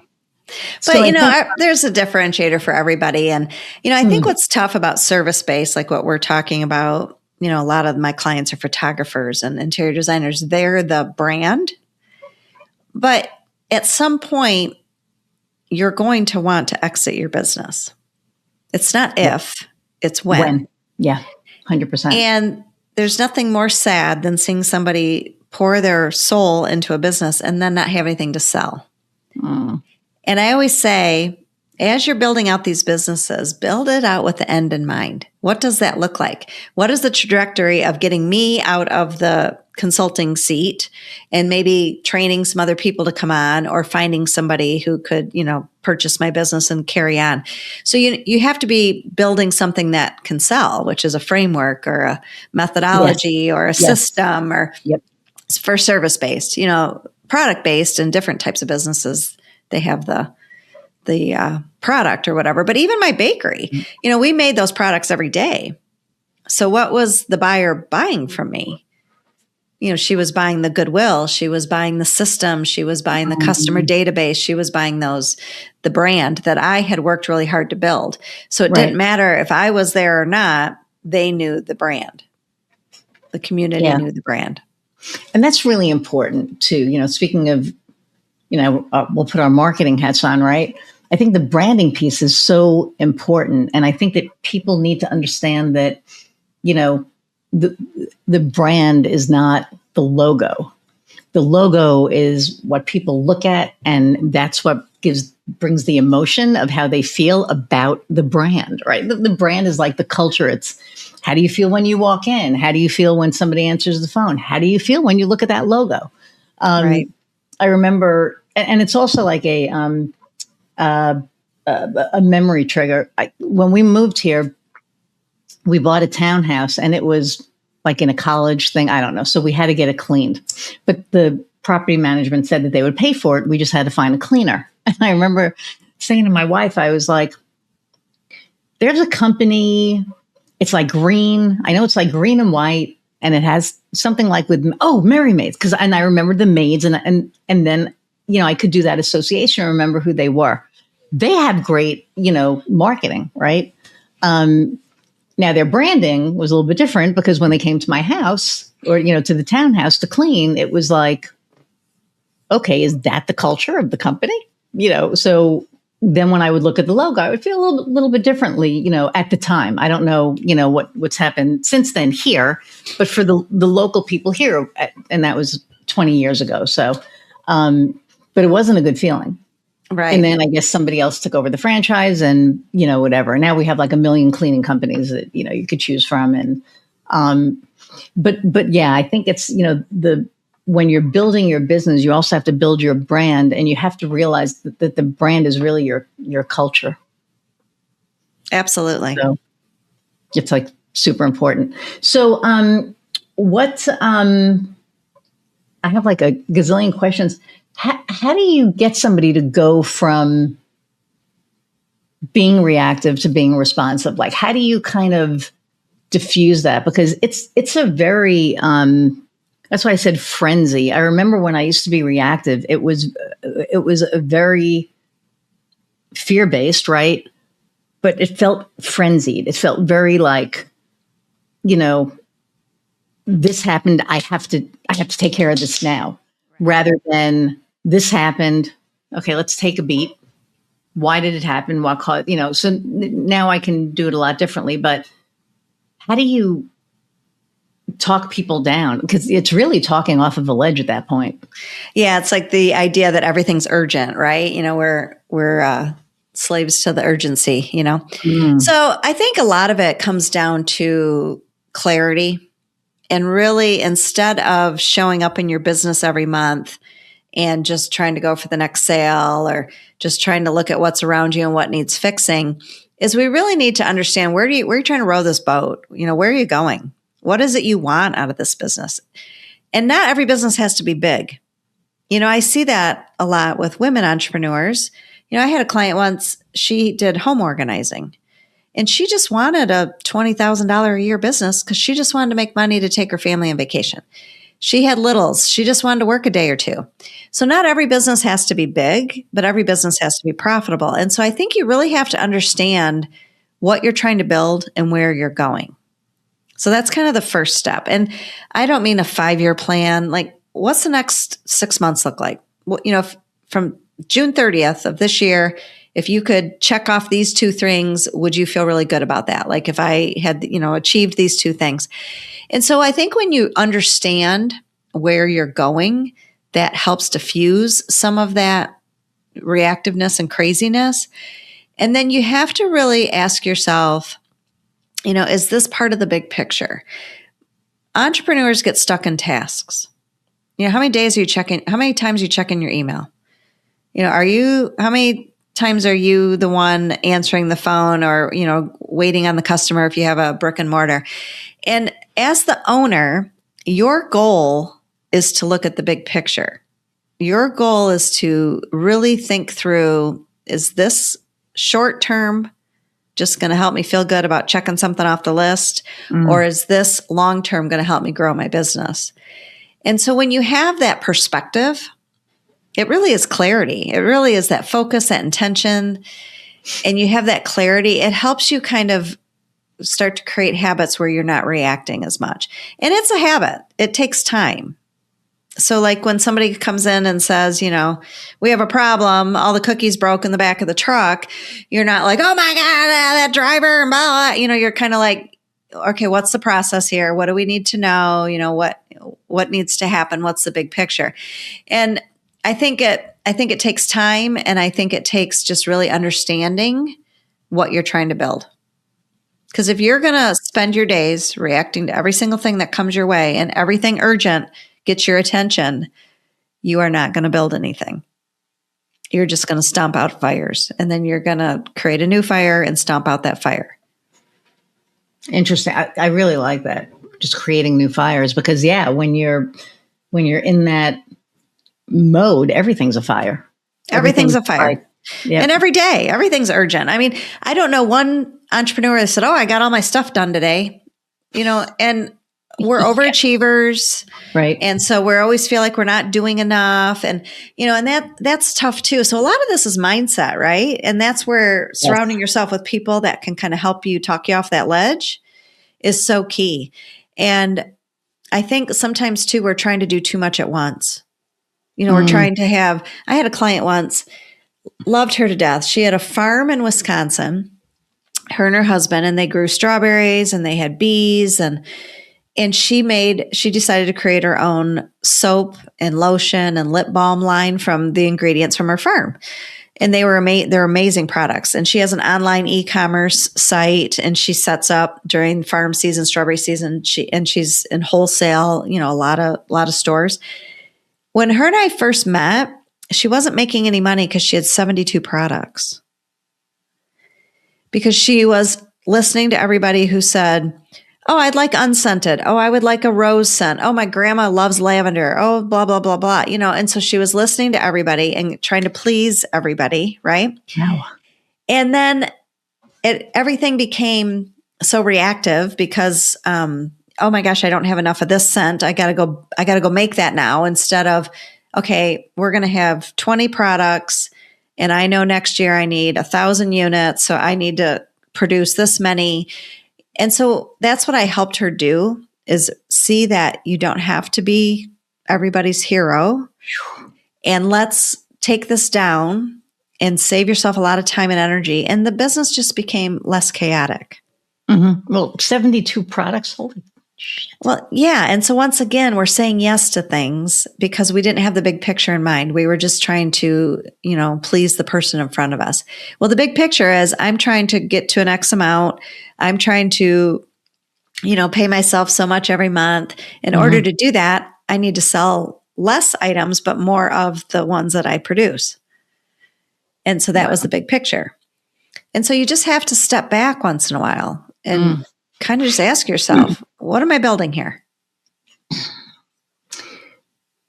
S2: But, there's a differentiator for everybody. And, I think what's tough about service-based, like what we're talking about, a lot of my clients are photographers and interior designers. They're the brand. But at some point, you're going to want to exit your business. It's not if, it's when.
S1: Yeah, 100%.
S2: And there's nothing more sad than seeing somebody pour their soul into a business and then not have anything to sell. And I always say, as you're building out these businesses, build it out with the end in mind. What does that look like? What is the trajectory of getting me out of the consulting seat and maybe training some other people to come on, or finding somebody who could, purchase my business and carry on? So you have to be building something that can sell, which is a framework or a methodology or a system, or for service-based, product-based, and different types of businesses. They have the product or whatever. But even my bakery, we made those products every day. So what was the buyer buying from me? She was buying the goodwill. She was buying the system. She was buying the customer database. She was buying the brand that I had worked really hard to build. So it didn't matter if I was there or not, they knew the brand. The community knew the brand.
S1: And that's really important too. Speaking of, we'll put our marketing hats on, right? I think the branding piece is so important. And I think that people need to understand that, the brand is not the logo. The logo is what people look at, and that's what brings the emotion of how they feel about the brand, right? The brand is like the culture. It's how do you feel when you walk in? How do you feel when somebody answers the phone? How do you feel when you look at that logo? I remember, and it's also like a memory trigger. When we moved here, we bought a townhouse, and it was like in a college thing. I don't know. So we had to get it cleaned, but the property management said that they would pay for it. We just had to find a cleaner. And I remember saying to my wife, I was like, there's a company, it's like green. I know it's like green and white, and it has something like with, Merry Maids. And I remembered the maids, and then, I could do that association and remember who they were. They have great, marketing, right? Now their branding was a little bit different, because when they came to my house, or, to the townhouse to clean, it was like, okay, is that the culture of the company? So then when I would look at the logo, I would feel a little bit differently, at the time. I don't know, what's happened since then here, but for the local people here, and that was 20 years ago. So, but it wasn't a good feeling. Right. And then I guess somebody else took over the franchise, and, whatever. And now we have like a million cleaning companies that, you could choose from. And, but yeah, I think it's, when you're building your business, you also have to build your brand, and you have to realize that the brand is really your culture.
S2: Absolutely.
S1: So it's like super important. So, I I have like a gazillion questions. How do you get somebody to go from being reactive to being responsive? Like, how do you kind of diffuse that? Because it's a very, that's why I said frenzy. I remember when I used to be reactive, it was a very fear-based, right? But it felt frenzied. It felt very like, this happened. I have to take care of this now, rather than this happened. Okay, let's take a beat. Why did it happen? What caused, so now I can do it a lot differently. But how do you talk people down? Because it's really talking off of a ledge at that point.
S2: Yeah, it's like the idea that everything's urgent, right? We're slaves to the urgency, So I think a lot of it comes down to clarity. And really, instead of showing up in your business every month and just trying to go for the next sale or just trying to look at what's around you and what needs fixing, is we really need to understand where are you trying to row this boat? Where are you going? What is it you want out of this business? And not every business has to be big. I see that a lot with women entrepreneurs. I had a client once, she did home organizing. And she just wanted a $20,000 a year business because she just wanted to make money to take her family on vacation. She had littles. She just wanted to work a day or two. So not every business has to be big, but every business has to be profitable. And so I think you really have to understand what you're trying to build and where you're going. So that's kind of the first step. And I don't mean a 5-year plan. Like, what's the next 6 months look like? Well, from June 30th of this year, if you could check off these 2 things, would you feel really good about that? Like if I had, achieved these 2 things. And so I think when you understand where you're going, that helps diffuse some of that reactiveness and craziness. And then you have to really ask yourself, is this part of the big picture? Entrepreneurs get stuck in tasks. How many days are you checking? How many times are you checking your email? How many times are you the one answering the phone or, waiting on the customer if you have a brick and mortar? And as the owner, your goal is to look at the big picture. Your goal is to really think through, is this short term just going to help me feel good about checking something off the list? Or is this long term going to help me grow my business? And so when you have that perspective, it really is clarity. It really is that focus, that intention, and you have that clarity. It helps you kind of start to create habits where you're not reacting as much. And it's a habit. It takes time. So like when somebody comes in and says, we have a problem, all the cookies broke in the back of the truck, you're not like, oh my God, that driver, and blah, blah. You're kind of like, okay, what's the process here? What do we need to know? What needs to happen? What's the big picture? And I think it takes time, and I think it takes just really understanding what you're trying to build. Because if you're going to spend your days reacting to every single thing that comes your way and everything urgent gets your attention, you are not going to build anything. You're just going to stomp out fires, and then you're going to create a new fire and stomp out that fire.
S1: Interesting. I really like that. Just creating new fires, because when you're in that mode, everything's a fire.
S2: Everything's a fire.
S1: Yep.
S2: And every day, everything's urgent. I mean, I don't know one entrepreneur that said, oh, I got all my stuff done today, and we're overachievers.
S1: Right.
S2: And so we always feel like we're not doing enough. And, and that's tough too. So a lot of this is mindset, right? And that's where surrounding yourself with people that can kind of help you talk you off that ledge is so key. And I think sometimes too, we're trying to do too much at once. We're trying to I had a client once, loved her to death. She had a farm in Wisconsin, her and her husband, and they grew strawberries and they had bees, and she decided to create her own soap and lotion and lip balm line from the ingredients from her farm. And they're amazing products. And she has an online e-commerce site, and she sets up during farm season, strawberry season. She's in wholesale, a lot of stores. When her and I first met, she wasn't making any money because she had 72 products. Because she was listening to everybody who said, Oh, I'd like unscented. Oh, I would like a rose scent. Oh, my grandma loves lavender. Oh, blah, blah, blah, blah. And so she was listening to everybody and trying to please everybody. Right.
S1: Wow.
S2: And then everything became so reactive because, oh my gosh, I don't have enough of this scent. I gotta go make that now, instead of, okay, we're going to have 20 products and I know next year I need 1,000 units. So I need to produce this many. And so that's what I helped her do, is see that you don't have to be everybody's hero. And let's take this down and save yourself a lot of time and energy. And the business just became less chaotic.
S1: Mm-hmm. Well, 72 products. Holy shit.
S2: Well, yeah. And so once again, we're saying yes to things because we didn't have the big picture in mind. We were just trying to, please the person in front of us. Well, the big picture is I'm trying to get to an X amount. I'm trying to, pay myself so much every month. In order to do that, I need to sell less items, but more of the ones that I produce. And so that was the big picture. And so you just have to step back once in a while and kind of just ask yourself, what am I building here?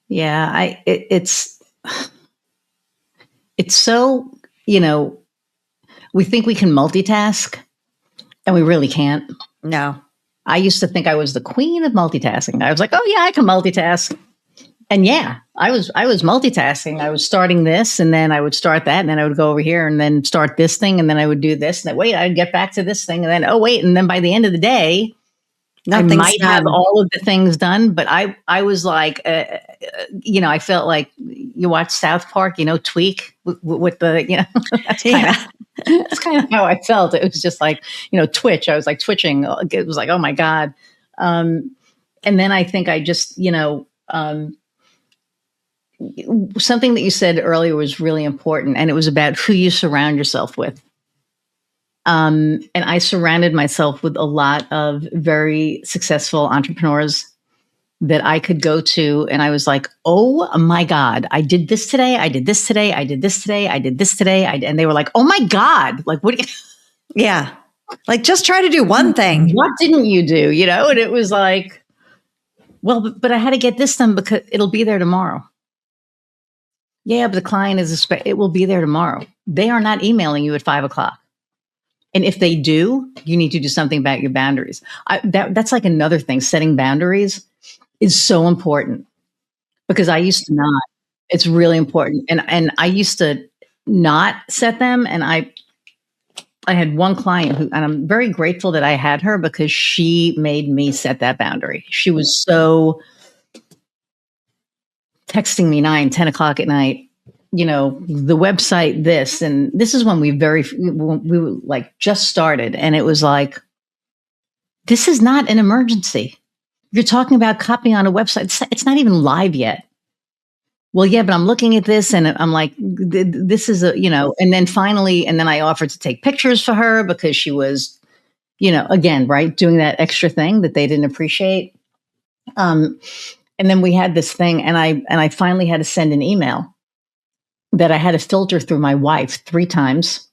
S1: Yeah, it's so, we think we can multitask and we really can't.
S2: No.
S1: I used to think I was the queen of multitasking. I was like, oh yeah, I can multitask. And yeah, I was multitasking. I was starting this and then I would start that and then I would go over here and then start this thing and then I would do this and then wait, I'd get back to this thing and then, oh wait. And then by the end of the day, I might have all of the things done, but I was like, I felt like you watch South Park, Tweak with the, that's kind of how I felt. It was just like, twitch. I was like twitching. It was like, oh my God. And then I think I just, something that you said earlier was really important, and it was about who you surround yourself with. And I surrounded myself with a lot of very successful entrepreneurs that I could go to. And I was like, oh my God, I did this today. I did this today. I did this today. I did this today. And they were like, oh my God, like, what do you?
S2: Yeah. Like, just try to do one thing.
S1: What didn't you do? And it was like, well, but I had to get this done because it'll be there tomorrow. Yeah, but the client it will be there tomorrow. They are not emailing you at 5:00. And if they do, you need to do something about your boundaries. That's like another thing. Setting boundaries is so important because I used to not. It's really important. And I used to not set them. And I had one client and I'm very grateful that I had her because she made me set that boundary. She was so texting me 9-10 o'clock at night, the website, this, and this is when we were like just started. And it was like, this is not an emergency. You're talking about copying on a website. It's not even live yet. Well, yeah, but I'm looking at this and I'm like, this is and then finally, and then I offered to take pictures for her because she was, again, right, doing that extra thing that they didn't appreciate. And then we had this thing and I finally had to send an email that I had to filter through my wife 3 times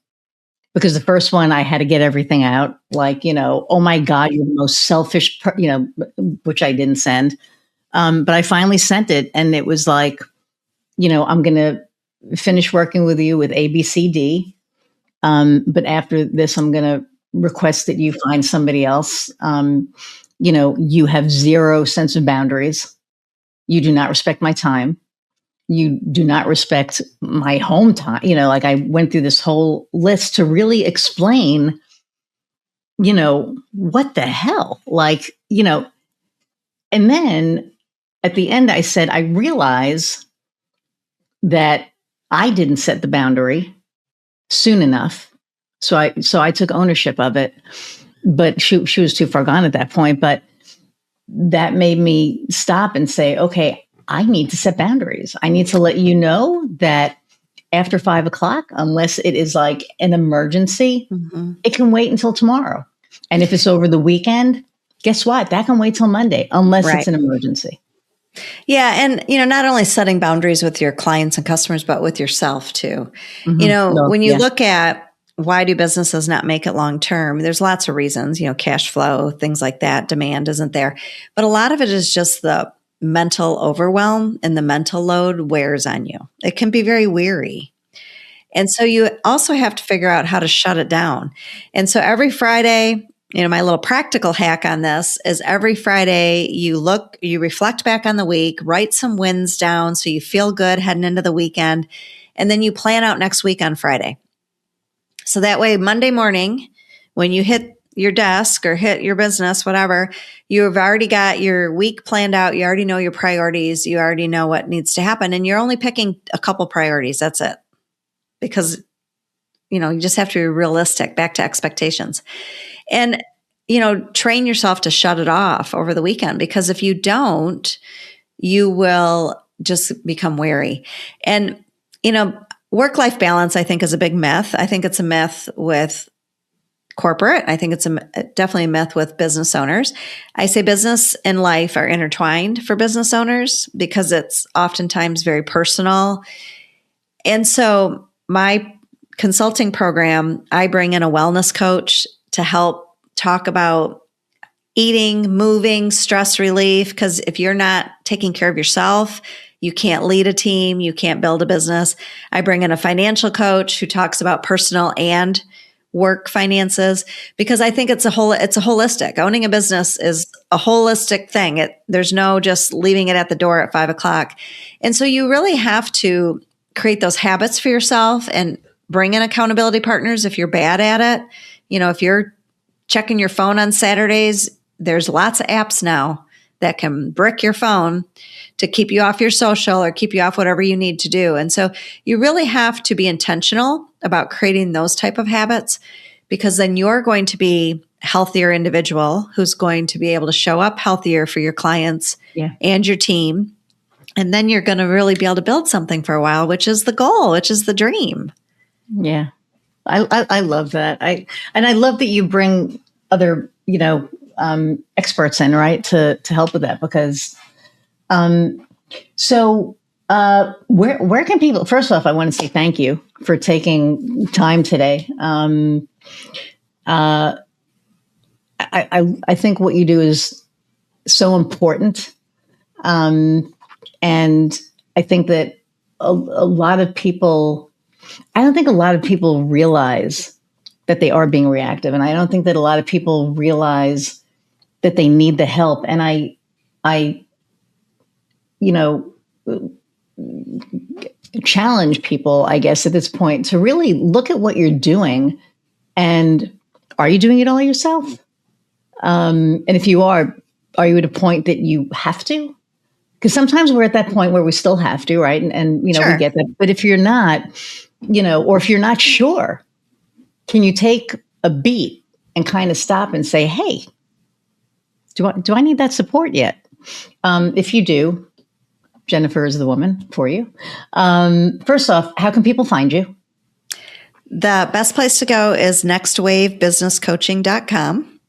S1: because the first one I had to get everything out. Like, oh my God, you're the most selfish, which I didn't send. But I finally sent it and it was like, I'm going to finish working with you with A, B, C, D. But after this, I'm going to request that you find somebody else. You have zero sense of boundaries. You do not respect my time. You do not respect my home time. Like I went through this whole list to really explain, what the hell? Like, and then at the end I said, I realize that I didn't set the boundary soon enough. So I took ownership of it, but she was too far gone at that point. But that made me stop and say, okay, I need to set boundaries. I need to let you know that after 5:00, unless it is like an emergency, it can wait until tomorrow. And if it's over the weekend, guess what? That can wait till Monday, unless it's an emergency.
S2: Yeah. And, not only setting boundaries with your clients and customers, but with yourself too. When you look at why do businesses not make it long term? There's lots of reasons, cash flow, things like that. Demand isn't there. But a lot of it is just the mental overwhelm, and the mental load wears on you. It can be very weary. And so you also have to figure out how to shut it down. And so every Friday, my little practical hack on this is every Friday you reflect back on the week, write some wins down so you feel good heading into the weekend, and then you plan out next week on Friday. So that way, Monday morning, when you hit your desk or hit your business, whatever, you've already got your week planned out. You already know your priorities. You already know what needs to happen. And you're only picking a couple priorities. That's it. Because, you just have to be realistic, back to expectations. And, train yourself to shut it off over the weekend, because if you don't, you will just become weary. And, work-life balance, I think, is a big myth. I think it's a myth with corporate. I think it's definitely a myth with business owners. I say business and life are intertwined for business owners because it's oftentimes very personal. And so my consulting program, I bring in a wellness coach to help talk about eating, moving, stress relief, because if you're not taking care of yourself, you can't lead a team, you can't build a business. I bring in a financial coach who talks about personal and work finances, because I think it's holistic. Owning a business is a holistic thing. There's no just leaving it at the door at 5:00. And so you really have to create those habits for yourself and bring in accountability partners if you're bad at it. If you're checking your phone on Saturdays, there's lots of apps now that can brick your phone to keep you off your social or keep you off whatever you need to do. And so you really have to be intentional about creating those type of habits, because then you're going to be a healthier individual who's going to be able to show up healthier for your clients and your team. And then you're going to really be able to build something for a while, which is the goal, which is the dream.
S1: Yeah. I love that. I love that you bring other, experts in, right, to help with that, because where can people, first off, I want to say thank you for taking time today. I think what you do is so important. And I think that a lot of people, I don't think a lot of people realize that they are being reactive. And I don't think that a lot of people realize that they need the help. And I challenge people, I guess, at this point to really look at what you're doing, and are you doing it all yourself? And if you are you at a point that you have to? Because sometimes we're at that point where we still have to, right? And
S2: Sure.
S1: We get that. But if you're not, or if you're not sure, can you take a beat and kind of stop and say, hey, do I need that support yet? If you do, Jennifer is the woman for you. First off, how can people find you?
S2: The best place to go is nextwavebusinesscoaching.com.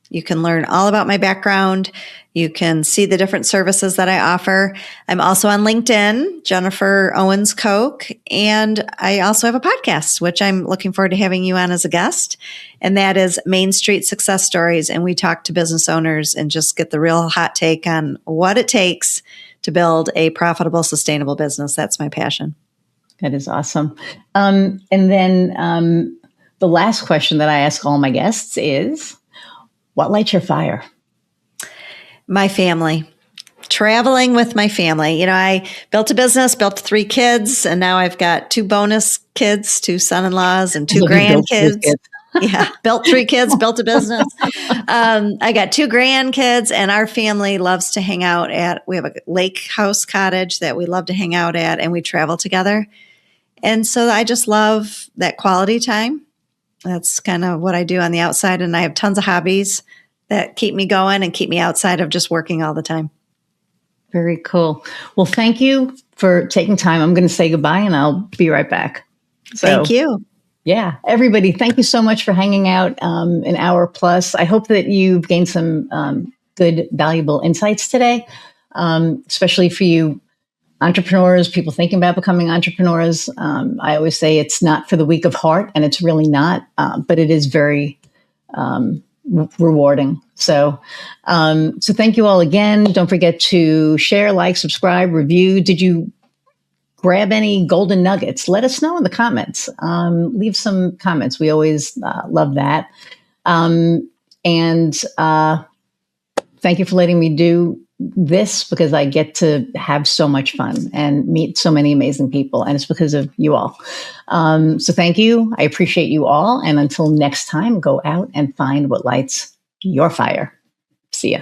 S2: You can learn all about my background. You can see the different services that I offer. I'm also on LinkedIn, Jennifer Owens Kok, and I also have a podcast, which I'm looking forward to having you on as a guest. And that is Main Street Success Stories. And we talk to business owners and just get the real hot take on what it takes to build a profitable, sustainable business. That's my passion.
S1: That is awesome. And then the last question that I ask all my guests is, what lights your fire?
S2: My family. Traveling with my family. I built a business, built 3 kids, and now I've got 2 bonus kids, 2 son-in-laws, and 2 grandkids. Yeah, built 3 kids, built a business. I got 2 grandkids, and our family loves to hang out we have a lake house cottage that we love to hang out at, and we travel together. And so I just love that quality time. That's kind of what I do on the outside. And I have tons of hobbies that keep me going and keep me outside of just working all the time.
S1: Very cool. Well, thank you for taking time. I'm going to say goodbye and I'll be right back.
S2: Thank you.
S1: Yeah. Everybody, thank you so much for hanging out an hour plus. I hope that you've gained some good, valuable insights today, especially for you entrepreneurs, people thinking about becoming entrepreneurs. I always say it's not for the weak of heart, and it's really not, but it is very rewarding. So thank you all again. Don't forget to share, like, subscribe, review. Did you grab any golden nuggets? Let us know in the comments. Leave some comments. We always love that. And thank you for letting me do this, because I get to have so much fun and meet so many amazing people. And it's because of you all. So thank you. I appreciate you all. And until next time, go out and find what lights your fire. See ya.